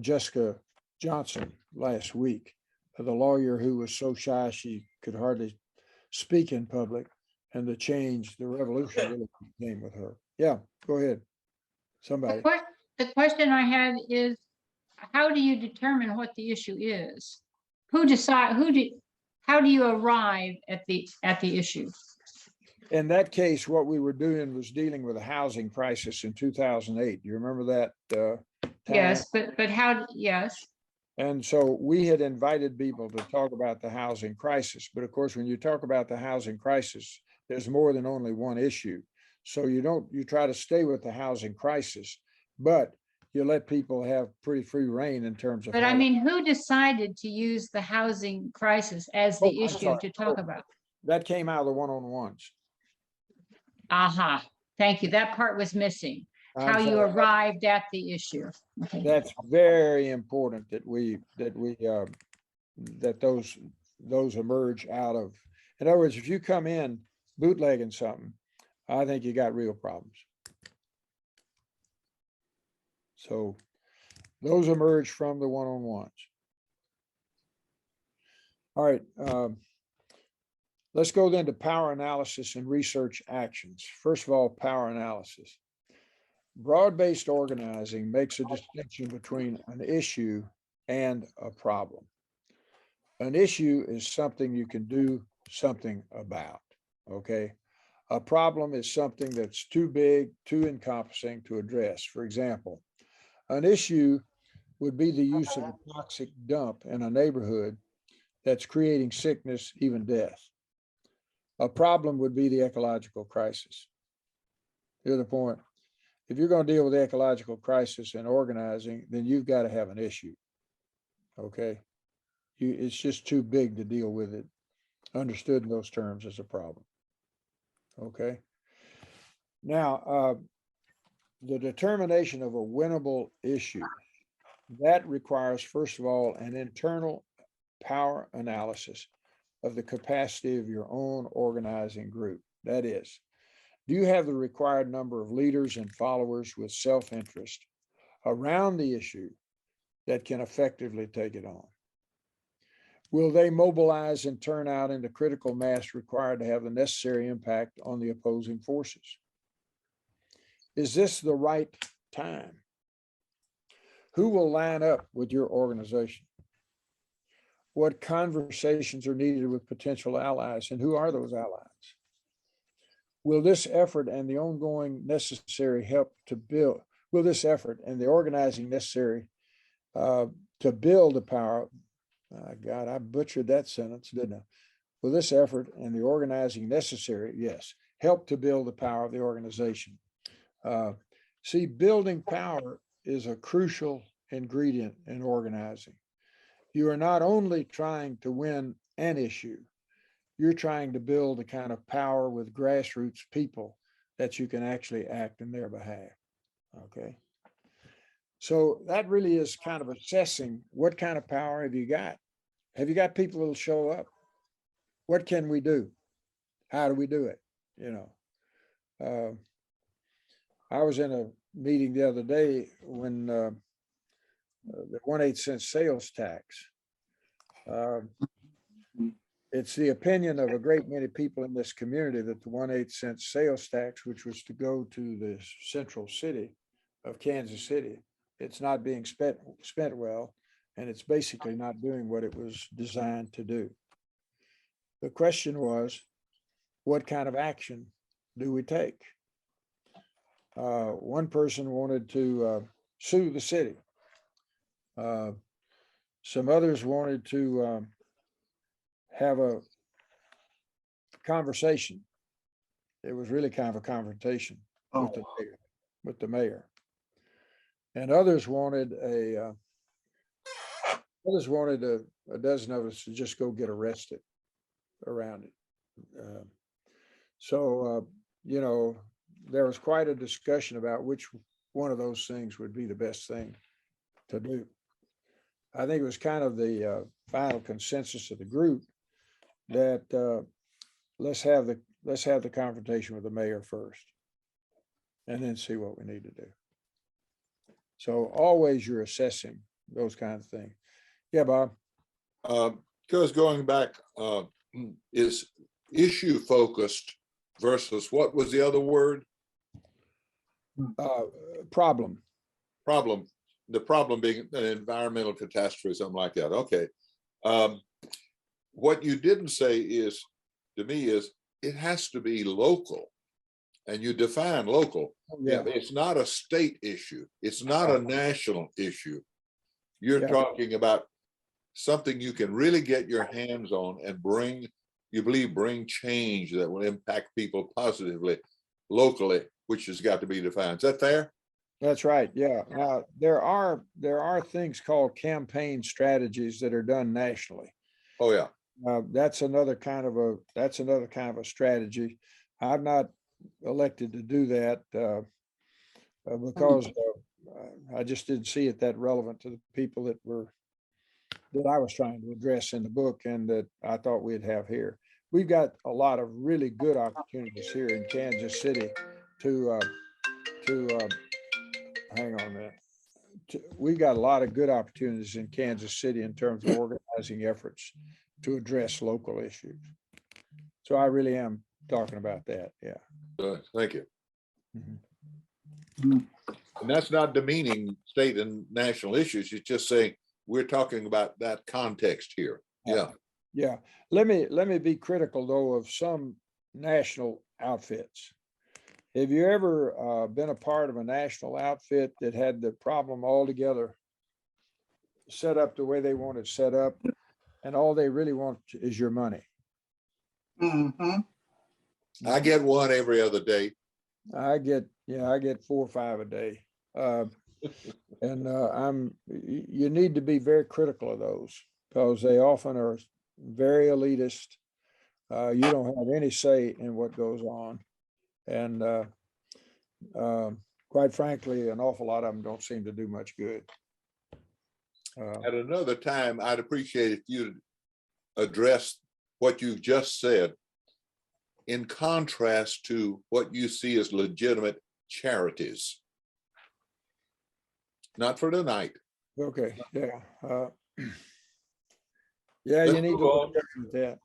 Jessica Johnson last week, the lawyer who was so shy she could hardly speak in public, and the revolution really came with her. Yeah, go ahead. Somebody. The question I had is, how do you determine what the issue is? How do you arrive at the issue? In that case, what we were doing was dealing with a housing crisis in 2008. You remember that? Yes, but how? Yes. And so we had invited people to talk about the housing crisis. But of course, when you talk about the housing crisis, there's more than only one issue. So you try to stay with the housing crisis, but you let people have pretty free reign in terms of. But I mean, who decided to use the housing crisis as the issue to talk about? That came out of the one-on-ones. Aha, thank you. That part was missing. How you arrived at the issue. Okay. That's very important that those emerge out of. In other words, if you come in bootlegging something, I think you got real problems. So those emerge from the one-on-ones. All right. Let's go then to power analysis and research actions. First of all, power analysis. broad-based organizing makes a distinction between an issue and a problem. An issue is something you can do something about, okay? A problem is something that's too big, too encompassing to address. For example, an issue would be the use of a toxic dump in a neighborhood that's creating sickness, even death. A problem would be the ecological crisis. Here's the point. If you're going to deal with the ecological crisis and organizing, then you've got to have an issue, okay? It's just too big to deal with it, understood in those terms, as a problem. Okay. Now, the determination of a winnable issue, that requires, first of all, an internal power analysis of the capacity of your own organizing group. That is, do you have the required number of leaders and followers with self-interest around the issue that can effectively take it on? Will they mobilize and turn out into critical mass required to have the necessary impact on the opposing forces? Is this the right time? Who will line up with your organization? What conversations are needed with potential allies, and who are those allies? Will this effort and the ongoing necessary help to build, will this effort and the organizing necessary to build the power, God, I butchered that sentence, didn't I? Will this effort and the organizing necessary, yes, help to build the power of the organization? See, building power is a crucial ingredient in organizing. You are not only trying to win an issue, you're trying to build a kind of power with grassroots people that you can actually act in their behalf, okay? So that really is kind of assessing what kind of power have you got? Have you got people that'll show up? What can we do? How do we do it? You know, I was in a meeting the other day when the 1/8 cent sales tax. It's the opinion of a great many people in this community that the 1/8 cent sales tax, which was to go to the central city of Kansas City, it's not being spent well, and it's basically not doing what it was designed to do. The question was, what kind of action do we take? One person wanted to sue the city. Some others wanted to have a conversation. It was really kind of a confrontation with the mayor. And others wanted a dozen of us to just go get arrested around it. You know, there was quite a discussion about which one of those things would be the best thing to do. I think it was kind of the final consensus of the group that let's have the confrontation with the mayor first, and then see what we need to do. So always you're assessing those kinds of things. Yeah, Bob. Because going back, is issue focused versus what was the other word? Problem. Problem. The problem being an environmental catastrophe, something like that. Okay. What you didn't say is, to me, is it has to be local, and you define local. Yeah. It's not a state issue. It's not a national issue. You're Yeah. talking about something you can really get your hands on and bring change that will impact people positively locally, which has got to be defined. Is that fair? That's right. Yeah. Now there are things called campaign strategies that are done nationally. Oh yeah. That's another kind of a strategy. I'm not elected to do that because I just didn't see it that relevant to the people that I was trying to address in the book and that I thought we'd have here. We've got a lot of really good opportunities here in Kansas City to hang on a minute. We've got a lot of good opportunities in Kansas City in terms of organizing efforts to address local issues. So I really am talking about that. Yeah. Thank you. Mhm. that's not demeaning state and national issues. It's just saying we're talking about that context here. Yeah. Yeah. Let me be critical though of some national outfits. Have you ever been a part of a national outfit that had the problem altogether set up the way they want it set up, and all they really want is your money? I get one every other day. I get 4 or 5 a day. You need to be very critical of those because they often are very elitist. You don't have any say in what goes on. And quite frankly, an awful lot of them don't seem to do much good. At another time, I'd appreciate if you'd address what you've just said in contrast to what you see as legitimate charities. Not for tonight. Okay, yeah. Yeah, you need to look at that.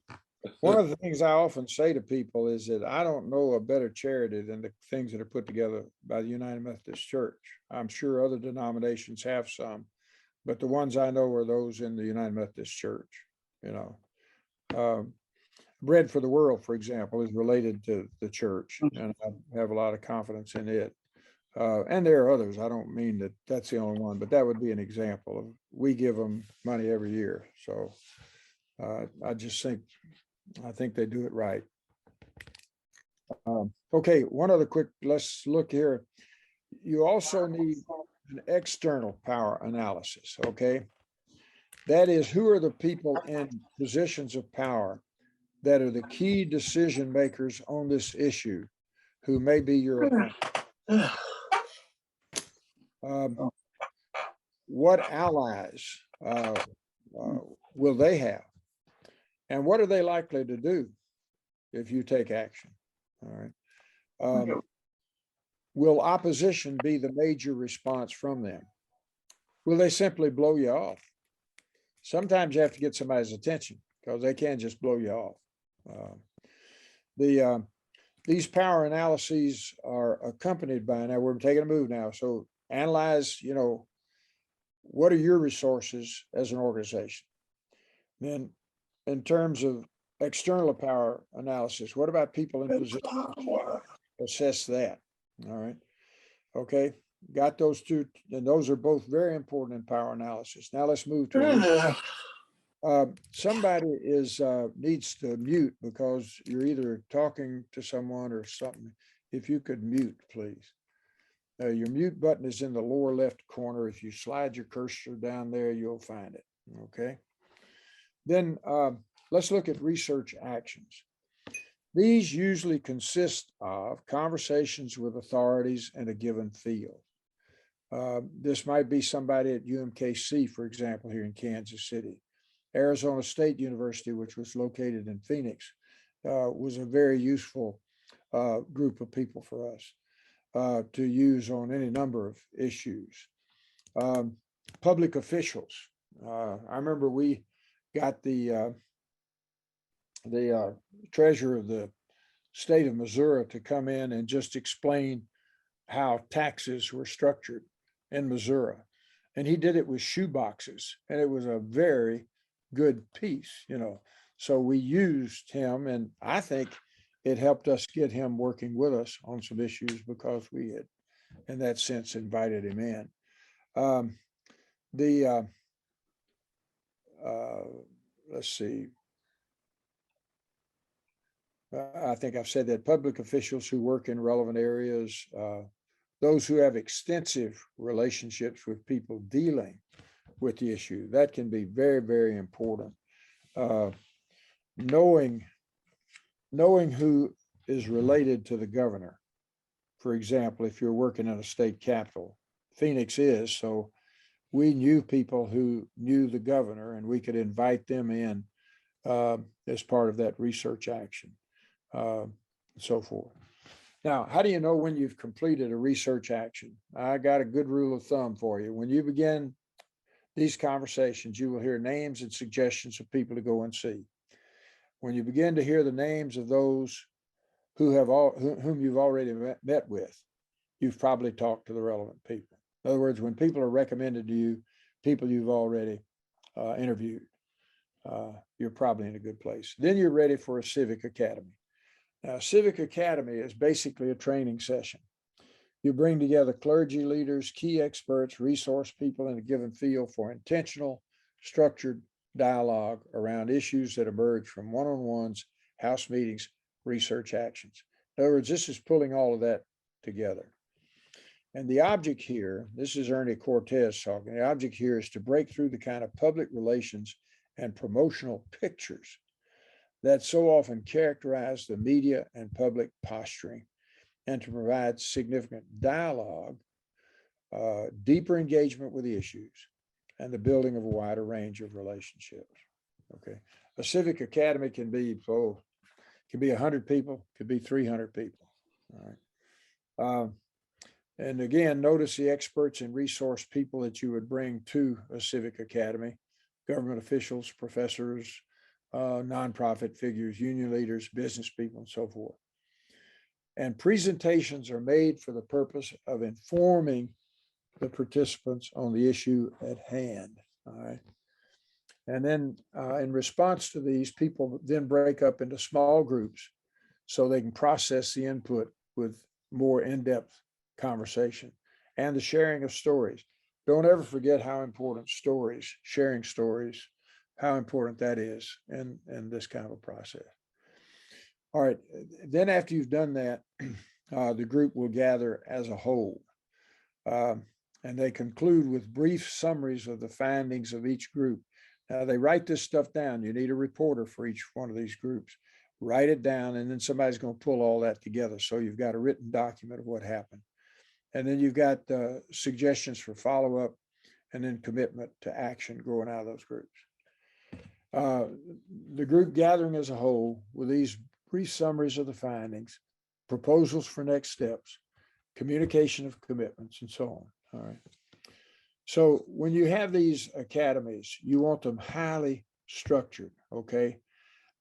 One of the things I often say to people is that I don't know a better charity than the things that are put together by the United Methodist Church. I'm sure other denominations have some, but the ones I know are those in the United Methodist Church, you know. Bread for the World, for example, is related to the church, and I have a lot of confidence in it. And there are others. I don't mean that that's the only one, but that would be an example of, we give them money every year. So I think they do it right. Okay, one other quick, let's look here. You also need an external power analysis, okay? That is, who are the people in positions of power that are the key decision makers on this issue, who may be your opponent? What allies will they have? And what are they likely to do if you take action? All right. Will opposition be the major response from them? Will they simply blow you off? Sometimes you have to get somebody's attention because they can't just blow you off. These power analyses are accompanied by, now we're taking a move now. So analyze, you know, what are your resources as an organization? Then in terms of external power analysis, what about people in position to assess that? All right. Okay. Got those two, and those are both very important in power analysis. Now let's move to somebody needs to mute because you're either talking to someone or something. If you could mute, please. Your mute button is in the lower left corner. If you slide your cursor down there, you'll find it. Okay. Then let's look at research actions. These usually consist of conversations with authorities in a given field. This might be somebody at UMKC, for example, here in Kansas City. Arizona State University, which was located in Phoenix, was a very useful group of people for us to use on any number of issues. Public officials. I remember we got the treasurer of the state of Missouri to come in and just explain how taxes were structured in Missouri. And he did it with shoe boxes, and it was a very good piece, you know. So we used him, and I think it helped us get him working with us on some issues because we had, in that sense, invited him in. Let's see. I think I've said that public officials who work in relevant areas, those who have extensive relationships with people dealing with the issue, that can be very, very important. Knowing who is related to the governor. For example, if you're working in a state capital, Phoenix is, so we knew people who knew the governor, and we could invite them in as part of that research action, and so forth. Now, how do you know when you've completed a research action? I got a good rule of thumb for you. When you begin these conversations, you will hear names and suggestions of people to go and see. When you begin to hear the names of those whom you've already met with, you've probably talked to the relevant people. In other words, when people are recommended to you, people you've already interviewed, you're probably in a good place. Then you're ready for a Civic Academy. Now, Civic Academy is basically a training session. You bring together clergy leaders, key experts, resource people in a given field for intentional, structured dialogue around issues that emerge from one-on-ones, house meetings, research actions. In other words, this is pulling all of that together. And the object here, this is Ernie Cortez talking, the object here is to break through the kind of public relations and promotional pictures that so often characterize the media and public posturing, and to provide significant dialogue, deeper engagement with the issues, and the building of a wider range of relationships. Okay, a Civic Academy can be 100 people, could be 300 people. All right. And again, notice the experts and resource people that you would bring to a Civic Academy: government officials, professors, nonprofit figures, union leaders, business people, and so forth. And presentations are made for the purpose of informing the participants on the issue at hand. All right. And then in response to these, people then break up into small groups so they can process the input with more in-depth conversation and the sharing of stories. Don't ever forget how important sharing stories, how important that is in this kind of a process. All right, then after you've done that, the group will gather as a whole. And they conclude with brief summaries of the findings of each group. Now they write this stuff down. You need a reporter for each one of these groups. Write it down, and then somebody's going to pull all that together. So you've got a written document of what happened. And then you've got suggestions for follow-up, and then commitment to action growing out of those groups. The group gathering as a whole with these brief summaries of the findings, proposals for next steps, communication of commitments, and so on. All right. So when you have these academies, you want them highly structured, okay?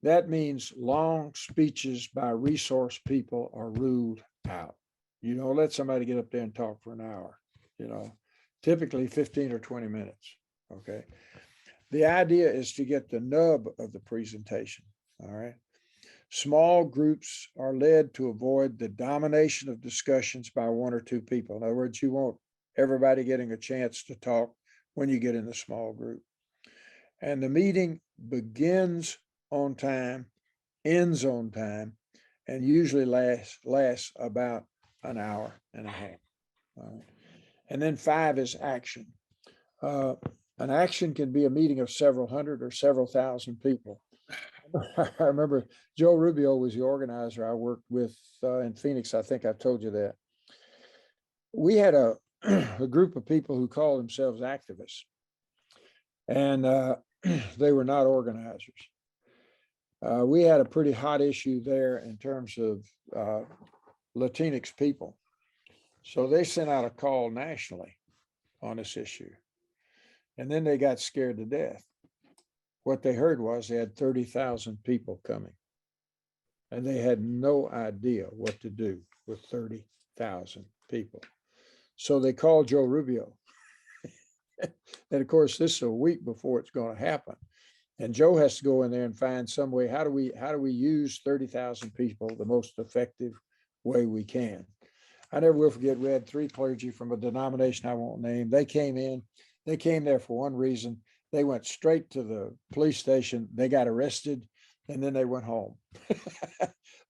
That means long speeches by resource people are ruled out. You don't let somebody get up there and talk for an hour, typically 15 or 20 minutes, okay? The idea is to get the nub of the presentation, all right? Small groups are led to avoid the domination of discussions by one or two people. In other words, you want everybody getting a chance to talk when you get in a small group. And the meeting begins on time, ends on time, and usually lasts about an hour and a half. All right. And then 5 is action. An action can be a meeting of several hundred or several thousand people. I remember Joe Rubio was the organizer I worked with in Phoenix. I think I've told you that. We had a group of people who called themselves activists, and they were not organizers. We had a pretty hot issue there in terms of Latinx people. So they sent out a call nationally on this issue. And then they got scared to death. What they heard was they had 30,000 people coming. And they had no idea what to do with 30,000 people. So they called Joe Rubio. And of course, this is a week before it's going to happen. And Joe has to go in there and find some way. How do we use 30,000 people the most effective way we can? I never will forget, we had 3 clergy from a denomination I won't name. They came in. They came there for one reason. They went straight to the police station. They got arrested, and then they went home.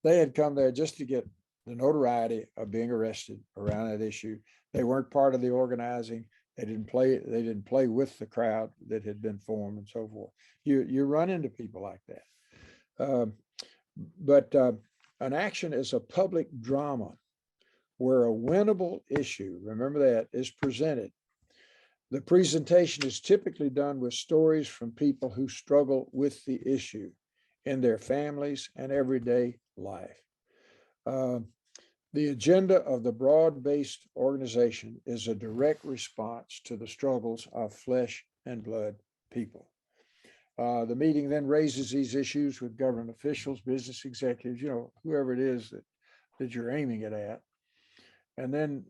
They had come there just to get the notoriety of being arrested around that issue. They weren't part of the organizing. They didn't play with the crowd that had been formed and so forth. You run into people like that. But an action is a public drama where a winnable issue, remember that, is presented. The presentation is typically done with stories from people who struggle with the issue in their families and everyday life. The agenda of the broad-based organization is a direct response to the struggles of flesh and blood people. The meeting then raises these issues with government officials, business executives, whoever it is that you're aiming it at. And then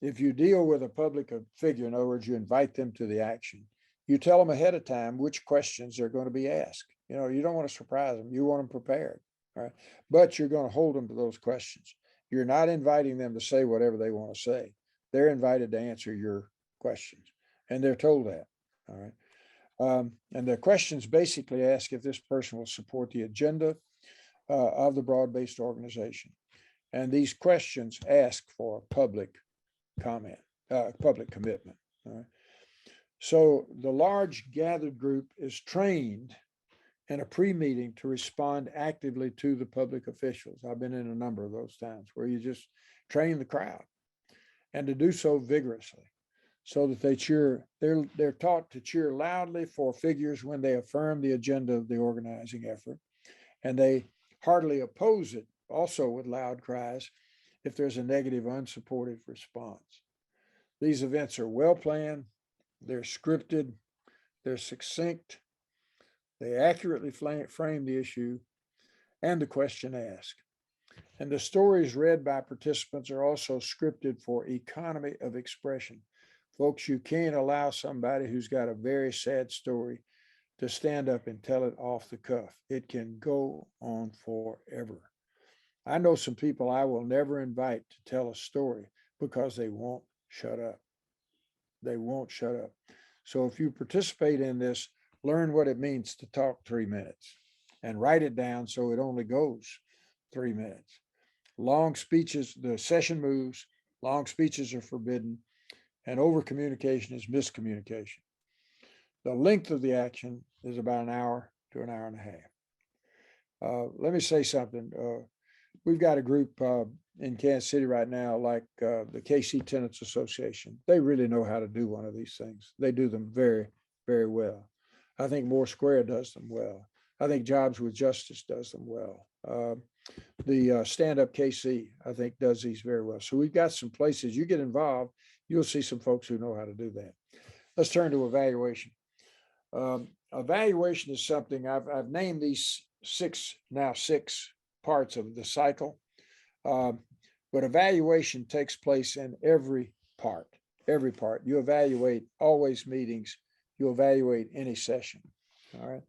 If you deal with a public figure, in other words, you invite them to the action, you tell them ahead of time which questions they're going to be asked. You know, you don't want to surprise them. You want them prepared, right? But you're going to hold them to those questions. You're not inviting them to say whatever they want to say. They're invited to answer your questions, and they're told that, all right? And the questions basically ask if this person will support the agenda of the broad-based organization. And these questions ask for public comment, public commitment. All right? So the large gathered group is trained in a pre-meeting to respond actively to the public officials. I've been in a number of those times where you just train the crowd, and to do so vigorously, so that they cheer. They're taught to cheer loudly for figures when they affirm the agenda of the organizing effort, and they heartily oppose it also with loud cries if there's a negative, unsupportive response. These events are well planned, they're scripted, they're succinct, they accurately frame the issue and the question asked. And the stories read by participants are also scripted for economy of expression. Folks, you can't allow somebody who's got a very sad story to stand up and tell it off the cuff. It can go on forever. I know some people I will never invite to tell a story because they won't shut up. They won't shut up. So if you participate in this, learn what it means to talk 3 minutes and write it down so it only goes 3 minutes. Long speeches, the session moves, long speeches are forbidden, and over communication is miscommunication. The length of the action is about an hour to an hour and a half. Let me say something. We've got a group in Kansas City right now, like the KC Tenants Association. They really know how to do one of these things. They do them very, very well. I think Moore Square does them well. I think Jobs with Justice does them well. The Stand Up KC, I think, does these very well. So we've got some places you get involved, you'll see some folks who know how to do that. Let's turn to evaluation. Evaluation is something I've named these six parts of the cycle, but evaluation takes place in every part. Every part. You evaluate always meetings. You evaluate any session. All right.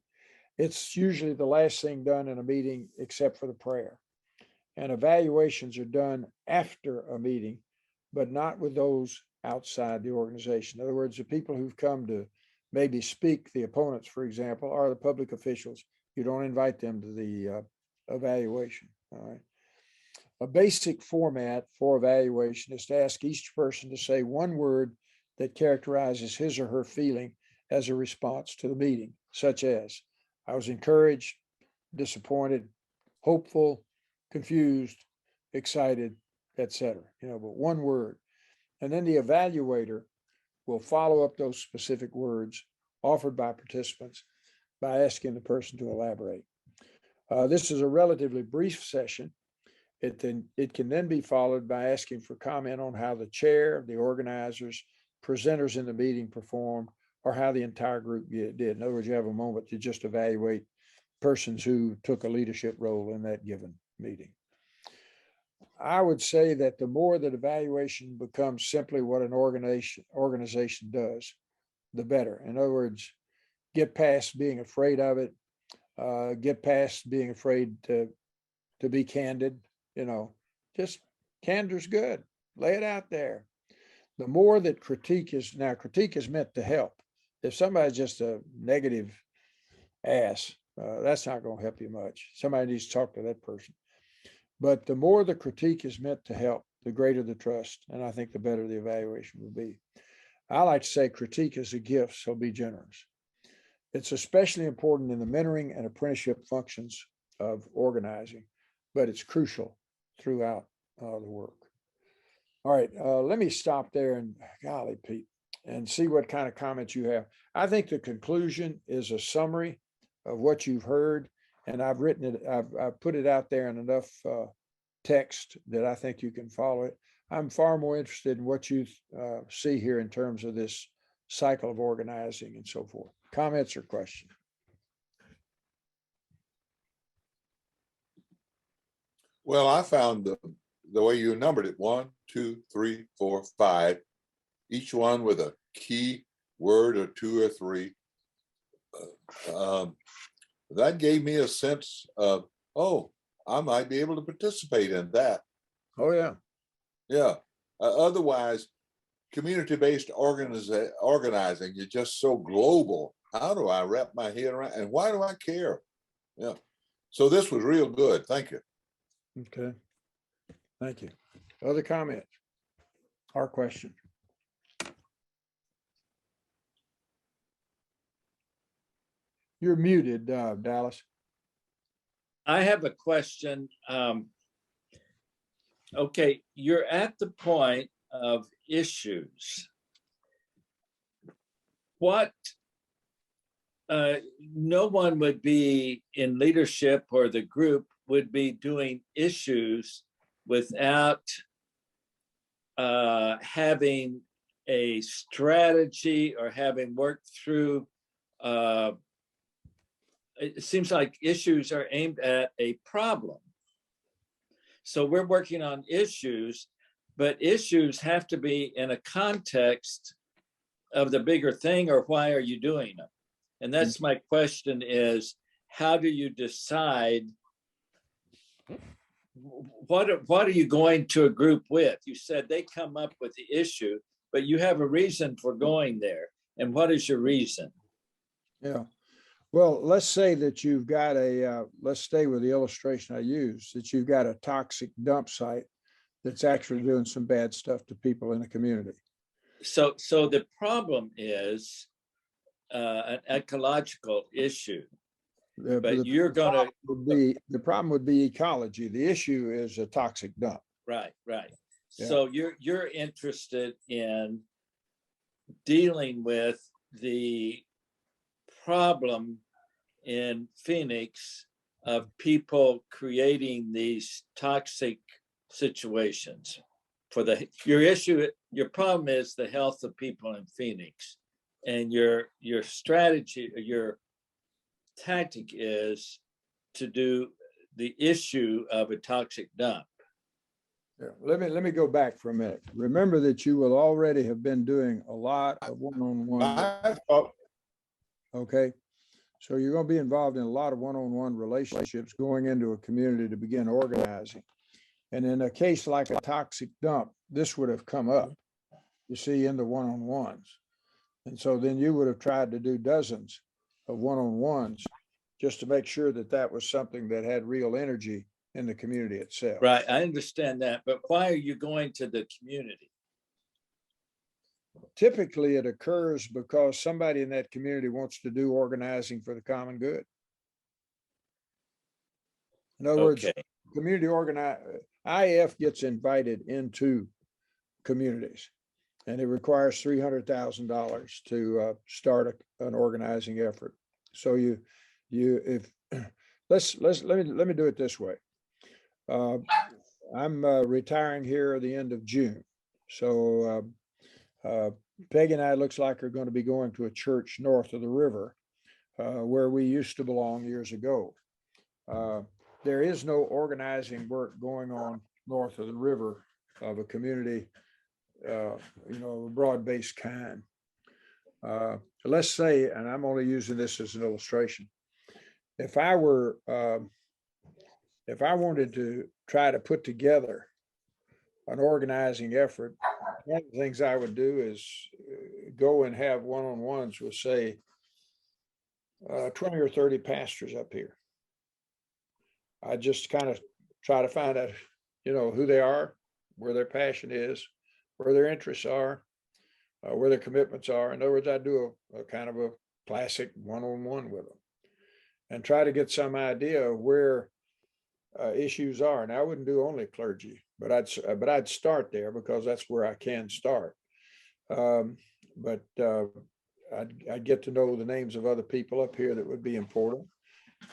It's usually the last thing done in a meeting except for the prayer. And evaluations are done after a meeting, but not with those outside the organization. In other words, the people who've come to maybe speak, the opponents, for example, are the public officials. You don't invite them to the evaluation. All right. A basic format for evaluation is to ask each person to say one word that characterizes his or her feeling as a response to the meeting, such as, I was encouraged, disappointed, hopeful, confused, excited, etc. But one word. And then the evaluator will follow up those specific words offered by participants by asking the person to elaborate. This is a relatively brief session. It can then be followed by asking for comment on how the chair, the organizers, presenters in the meeting performed, or how the entire group did. In other words, you have a moment to just evaluate persons who took a leadership role in that given meeting. I would say that the more that evaluation becomes simply what an organization does, the better. In other words, get past being afraid of it, get past being afraid to be candid. Just candor's good. Lay it out there. The more that critique is meant to help. If somebody's just a negative ass, that's not going to help you much. Somebody needs to talk to that person. But the more the critique is meant to help, the greater the trust, and I think the better the evaluation will be. I like to say critique is a gift, so be generous. It's especially important in the mentoring and apprenticeship functions of organizing, but it's crucial throughout the work. All right, let me stop there and golly, Pete, and see what kind of comments you have. I think the conclusion is a summary of what you've heard, and I've written it, I've put it out there in enough text that I think you can follow it. I'm far more interested in what you see here in terms of this cycle of organizing and so forth. Comments or questions? Well, I found the way you numbered it, 1, 2, 3, 4, 5, each one with a key word or 2 or 3. That gave me a sense of, oh, I might be able to participate in that. Oh, yeah. Yeah. Otherwise, community-based organizing is just so global. How do I wrap my head around, and why do I care? Yeah. So this was real good. Thank you. Okay. Thank you. Other comments or questions? You're muted, Dallas. I have a question. Okay, you're at the point of issues. What no one would be in leadership, or the group would be doing issues without having a strategy or having worked through. It seems like issues are aimed at a problem. So we're working on issues, but issues have to be in a context of the bigger thing, or why are you doing them? And that's my question is, how do you decide what are you going to a group with? You said they come up with the issue, but you have a reason for going there. And what is your reason? Yeah. Well, let's say that you've got let's stay with the illustration I used, that you've got a toxic dump site that's actually doing some bad stuff to people in the community. So the problem is an ecological issue, but you're going to. The problem would be ecology. The issue is a toxic dump. Right. Yeah. So you're interested in dealing with the problem in Phoenix of people creating these toxic situations for your problem is the health of people in Phoenix, and your strategy, your tactic is to do the issue of a toxic dump. Yeah. Let me go back for a minute. Remember that you will already have been doing a lot of one-on-one. Okay. So you're going to be involved in a lot of one-on-one relationships going into a community to begin organizing. And in a case like a toxic dump, this would have come up, you see, in the one-on-ones. And so then you would have tried to do dozens of one-on-ones just to make sure that that was something that had real energy in the community itself. Right. I understand that. But why are you going to the community? Typically, it occurs because somebody in that community wants to do organizing for the common good. In other words, community IF gets invited into communities, and it requires $300,000 to start an organizing effort. So let me do it this way. I'm retiring here at the end of June, so. Peggy and I, looks like, are going to be going to a church north of the river where we used to belong years ago. There is no organizing work going on north of the river of a community, a broad-based kind. Let's say, and I'm only using this as an illustration, if I wanted to try to put together an organizing effort, one of the things I would do is go and have one-on-ones with, say, 20 or 30 pastors up here. I just kind of try to find out, who they are, where their passion is, where their interests are, where their commitments are. In other words, I do a kind of a classic one-on-one with them and try to get some idea of where issues are. And I wouldn't do only clergy, but I'd start there because that's where I can start. I'd get to know the names of other people up here that would be important.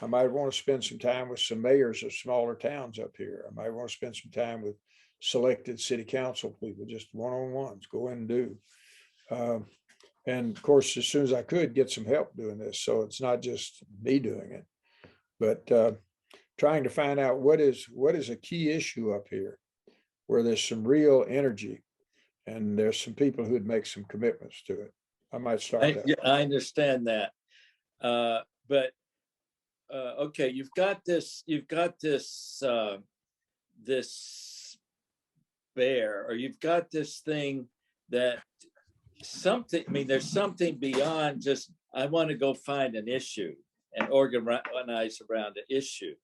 I might want to spend some time with some mayors of smaller towns up here. I might want to spend some time with selected city council people, just one-on-ones, go in and do. And of course, as soon as I could, get some help doing this. So it's not just me doing it, but trying to find out what is a key issue up here where there's some real energy and there's some people who'd make some commitments to it. I might start that. Yeah, I understand that. But okay, you've got this this bear, or you've got this thing that something, I mean, there's something beyond just, I want to go find an issue and organize around the issue.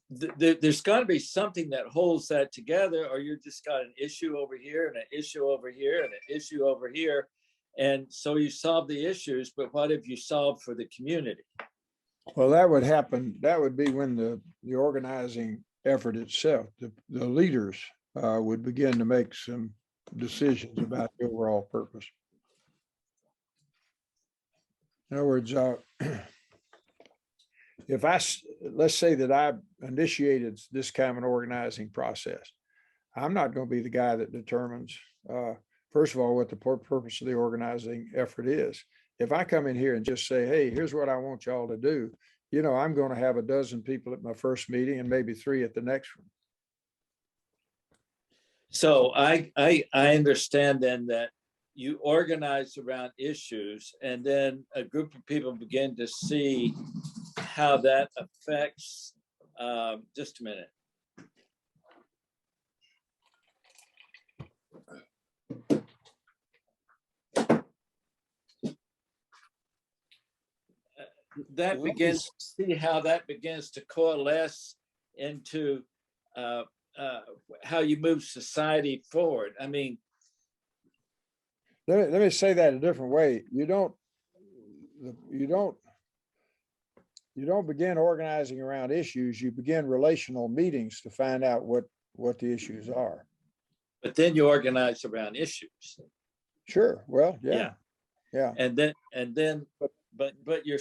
There's got to be something that holds that together, or you're just got an issue over here and an issue over here and an issue over here. And so you solve the issues, but what have you solved for the community? Well, that would happen. That would be when the organizing effort itself, the leaders would begin to make some decisions about the overall purpose. In other words, if let's say that I initiated this kind of an organizing process, I'm not going to be the guy that determines, first of all, what the purpose of the organizing effort is. If I come in here and just say, hey, here's what I want y'all to do, I'm going to have a dozen people at my first meeting and maybe 3 at the next one. So I understand then that you organize around issues, and then a group of people begin to see how that affects, just a minute. That begins to see how that begins to coalesce into how you move society forward. I mean, let me say that a different way. You don't begin organizing around issues. You begin relational meetings to find out what the issues are. But then you organize around issues. Sure. Well, yeah. And then, but you're,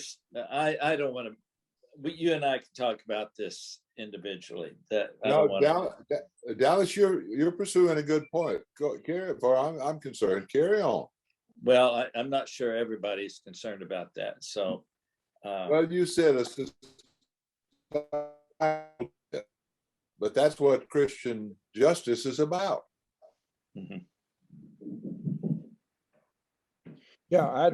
I don't want to, you and I can talk about this individually. Dallas, you're pursuing a good point. Carry, for I'm concerned. Carry on. Well, I'm not sure everybody's concerned about that. So, well, you said but that's what Christian justice is about. Mm-hmm. Yeah,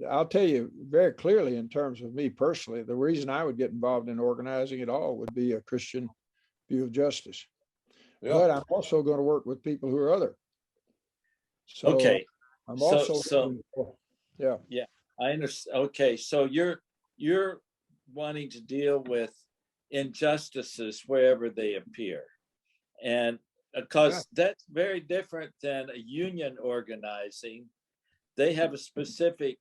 I'll tell you very clearly in terms of me personally, the reason I would get involved in organizing at all would be a Christian view of justice. Yeah. But I'm also going to work with people who are other. So okay. I'm also yeah. I understand. Okay, so you're wanting to deal with injustices wherever they appear, and because that's very different than a union organizing. They have a specific,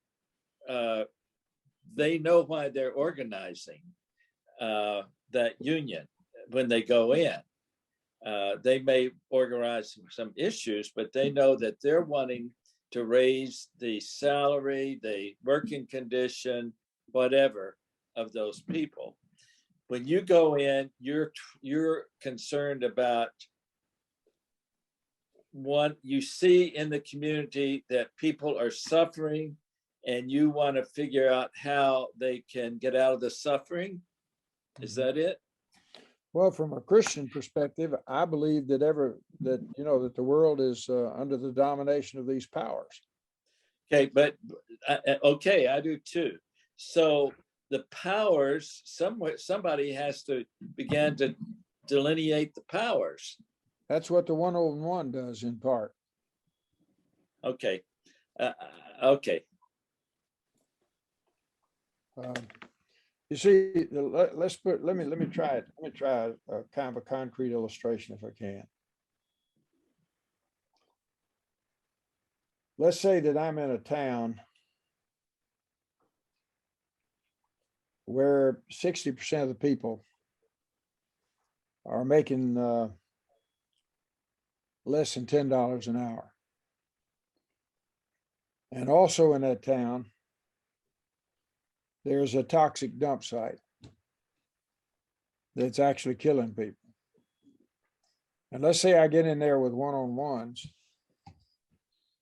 they know why they're organizing that union when they go in. They may organize some issues, but they know that they're wanting to raise the salary, the working condition, whatever of those people. When you go in, you're concerned about one, you see in the community that people are suffering, and you want to figure out how they can get out of the suffering. Is that it? Well, from a Christian perspective, I believe that that the world is under the domination of these powers. Okay, but okay, I do too. So the powers, somebody has to begin to delineate the powers. That's what the 101 does in part. Okay. Okay. You see, let me try it. Let me try a kind of a concrete illustration if I can. Let's say that I'm in a town where 60% of the people are making less than $10 an hour. And also in that town, there's a toxic dump site that's actually killing people. And let's say I get in there with one-on-ones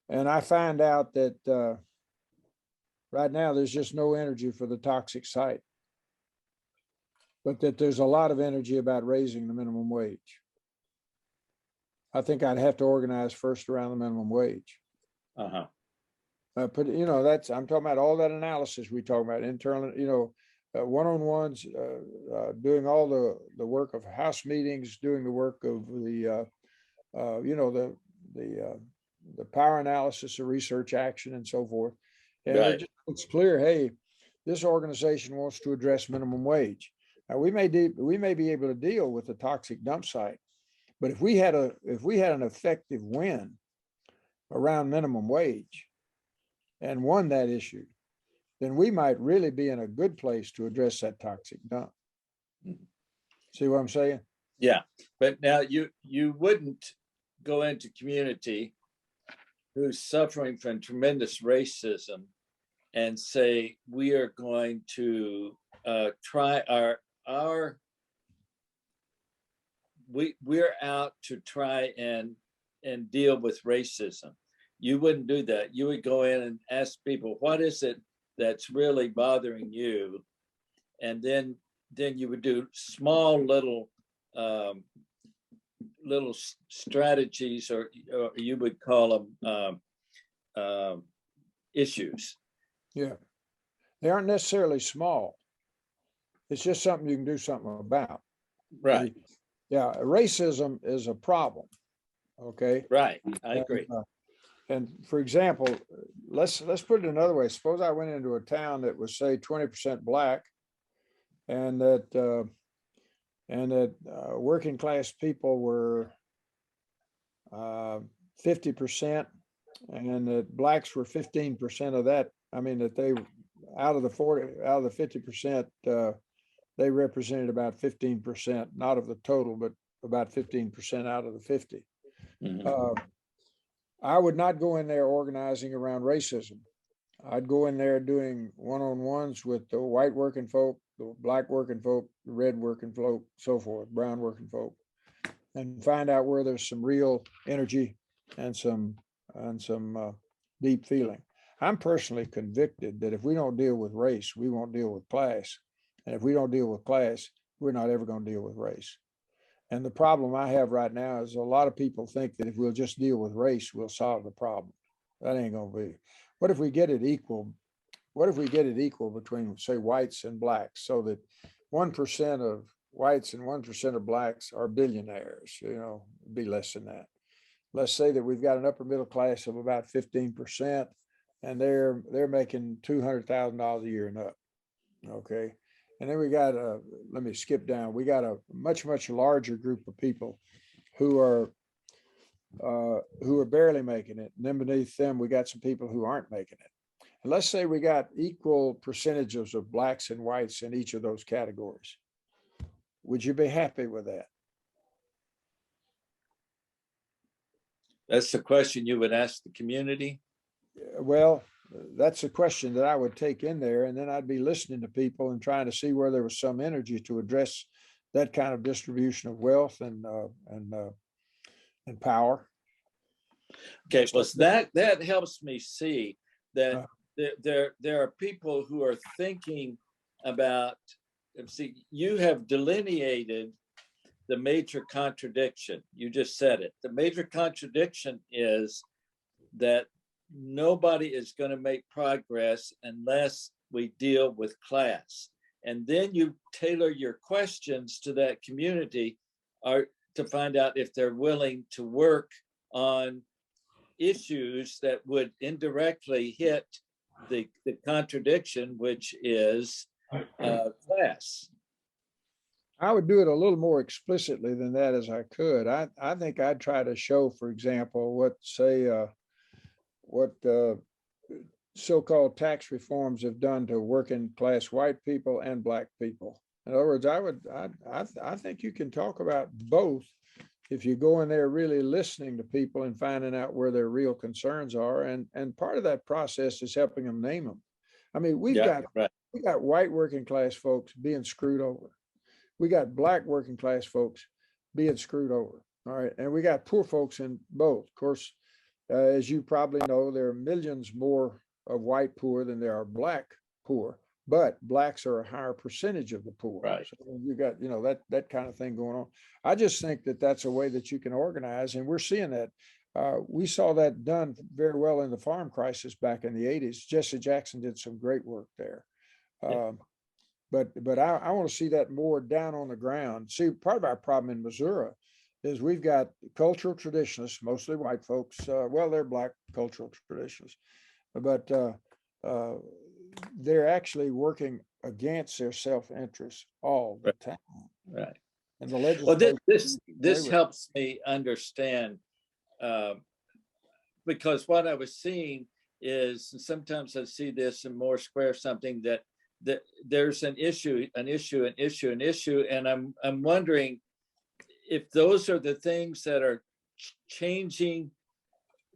and I find out that right now there's just no energy for the toxic site. but that there's a lot of energy about raising the minimum wage. I think I'd have to organize first around the minimum wage. Uh-huh. But I'm talking about all that analysis we talk about internal, one-on-ones, doing all the work of house meetings, doing the work of the power analysis of research action and so forth. And Right. it's clear, hey, this organization wants to address minimum wage. Now we may be able to deal with the toxic dump site, but if we had an effective win around minimum wage and won that issue, then we might really be in a good place to address that toxic dump. See what I'm saying? Yeah, but now you wouldn't go into community who's suffering from tremendous racism and say we are going to try we're out to try and deal with racism. You wouldn't do that. You would go in and ask people, what is it that's really bothering you? And then you would do small little strategies, or you would call them issues. Yeah. They aren't necessarily small. It's just something you can do something about. Right. Yeah. Racism is a problem. Okay. Right. I agree. And for example, let's put it another way. Suppose I went into a town that was, say, 20% Black, and that working class people were 50%, and that Blacks were 15% of that. I mean, that they out of the 50%, they represented about 15%, not of the total, but about 15% out of the 50. Mhm. I would not go in there organizing around racism. I'd go in there doing one-on-ones with the white working folk, the Black working folk, the red working folk, so forth, brown working folk, and find out where there's some real energy and some deep feeling. I'm personally convicted that if we don't deal with race, we won't deal with class. And if we don't deal with class, we're not ever going to deal with race. And the problem I have right now is a lot of people think that if we'll just deal with race, we'll solve the problem. That ain't going to be. What if we get it equal? What if we get it equal between, say, whites and Blacks, so that 1% of whites and 1% of Blacks are billionaires? It'd be less than that. Let's say that we've got an upper middle class of about 15%, and they're making $200,000 a year and up. Okay. And then we got let me skip down. We got a much larger group of people who are barely making it. And then beneath them, we got some people who aren't making it. And let's say we got equal percentages of Blacks and whites in each of those categories. Would you be happy with that? That's the question you would ask the community. Well, that's a question that I would take in there, and then I'd be listening to people and trying to see where there was some energy to address that kind of distribution of wealth and power. Okay, well, that helps me see that there are people who are thinking about. See, you have delineated the major contradiction. You just said it. The major contradiction is that nobody is going to make progress unless we deal with class. And then you tailor your questions to that community to find out if they're willing to work on issues that would indirectly hit the contradiction, which is class. I would do it a little more explicitly than that as I could. I think I'd try to show, for example, what so-called tax reforms have done to working class white people and Black people. In other words, I think you can talk about both if you go in there really listening to people and finding out where their real concerns are. And part of that process is helping them name them. I mean, we got white working class folks being screwed over. We got Black working class folks being screwed over. All right. And we got poor folks in both. Of course, as you probably know, there are millions more of white poor than there are Black poor. but blacks are a higher percentage of the poor. Right. So you got, that kind of thing going on. I just think that that's a way that you can organize, and we're seeing that. We saw that done very well in the farm crisis back in the 80s. Jesse Jackson did some great work there. Yeah. But I want to see that more down on the ground. See, part of our problem in Missouri is we've got cultural traditionalists, mostly white folks. Well, they're black cultural traditionalists, but they're actually working against their self-interest all the time. Right. And the Well, legislature. this helps me understand, because what I was seeing is, and sometimes I see this in Moore Square, something that there's an issue, and I'm wondering if those are the things that are changing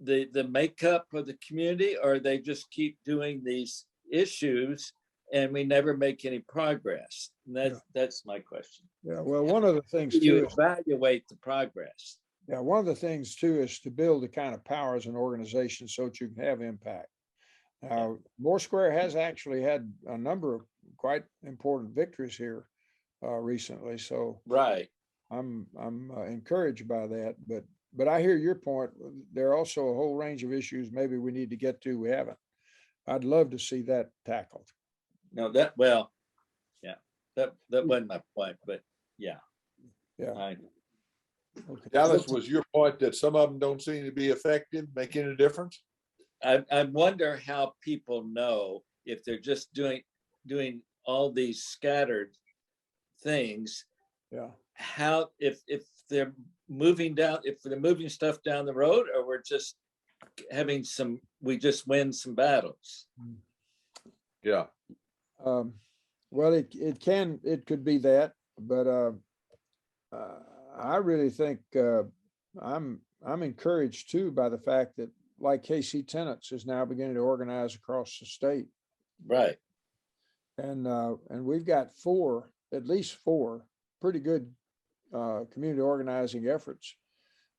the makeup of the community, or they just keep doing these issues and we never make any progress. And that's my question. Yeah, well, one of the things You too, evaluate the progress. yeah, one of the things too is to build the kind of power as an organization so that you can have impact. Moore Square has actually had a number of quite important victories here recently. So Right. I'm encouraged by that. But I hear your point. There are also a whole range of issues maybe we need to get to. We haven't. I'd love to see that tackled. No, that wasn't my point, but yeah. Okay. Dallas, was your point that some of them don't seem to be effective, making a difference? I wonder how people know if they're just doing all these scattered things. Yeah. How if they're moving stuff down the road, or we're just we just win some battles. Yeah. Well, it could be that, but I really think I'm encouraged too by the fact that, like KC Tenants is now beginning to organize across the state. Right. And we've got at least four pretty good community organizing efforts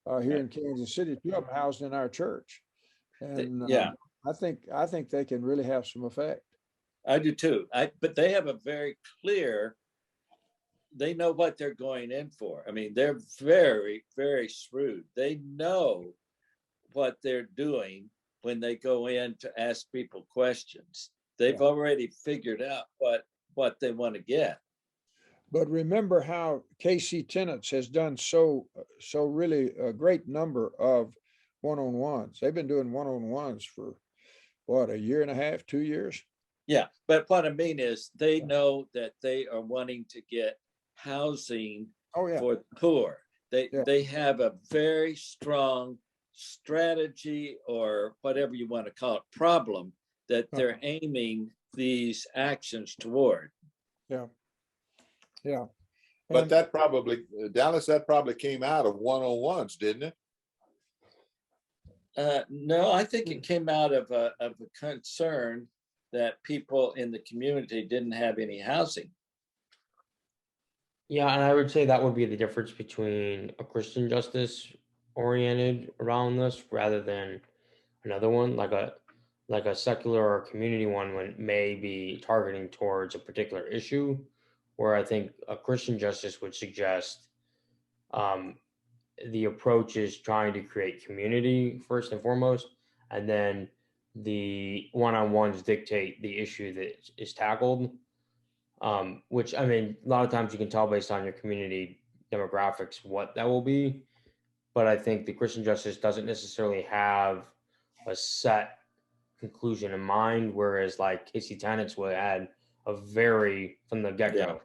here in Kansas City, two of them housed in our church. And I think they can really have some effect. I do too. But they have a very clear, they know what they're going in for. I mean, they're very, very shrewd. They know what they're doing when they go in to ask people questions. They've already figured out what they want to get. But remember how KC Tenants has done so really a great number of one-on-ones. They've been doing one-on-ones for what, a year and a half, 2 years? Yeah, but what I mean is they know that they are wanting to get housing for the poor. They have a very strong strategy, or whatever you want to call it, problem that they're aiming these actions toward. Yeah. But that probably, Dallas, that probably came out of one-on-ones, didn't it? No, I think it came out of a concern that people in the community didn't have any housing. Yeah, and I would say that would be the difference between a Christian justice oriented around this rather than another one, like a secular or community one may be targeting towards a particular issue, where I think a Christian justice would suggest the approach is trying to create community first and foremost, and then the one-on-ones dictate the issue that is tackled. Which, I mean, a lot of times you can tell based on your community demographics what that will be. But I think the Christian justice doesn't necessarily have a set conclusion in mind, whereas like KC Tenants would add a very from the get-go.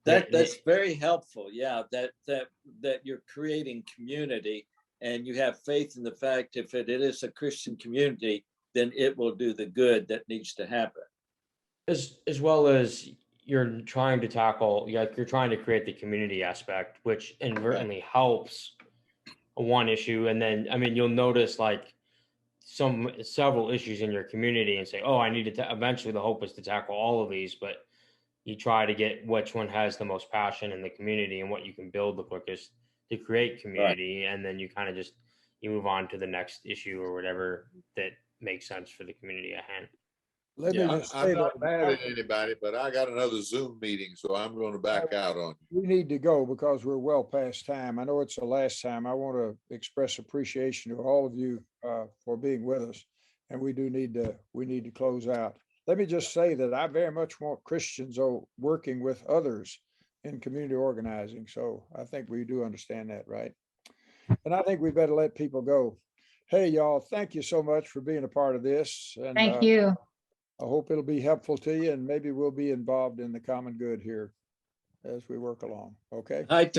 That's very helpful. Yeah, that you're creating community, and you have faith in the fact if it is a Christian community, then it will do the good that needs to happen. As well as you're trying to tackle, you're trying to create the community aspect, which inadvertently helps one issue. And then, I mean, you'll notice like several issues in your community and say, oh, I need to, eventually the hope is to tackle all of these, but you try to get which one has the most passion in the community and what you can build the quickest to create community. Right. And then you kind of you move on to the next issue or whatever that makes sense for the community at hand. Let me Yeah, just say I'm that not mad at anybody, but I got another Zoom meeting, so I'm going to back out on you. we need to go because we're well past time. I know it's the last time. I want to express appreciation to all of you for being with us. And we need to close out. Let me just say that I very much want Christians working with others in community organizing. So I think we do understand that, right? And I think we better let people go. Hey, y'all, thank you so much for being a part of this. And Thank you. I hope it'll be helpful to you, and maybe we'll be involved in the common good here as we work along. Okay. Hi,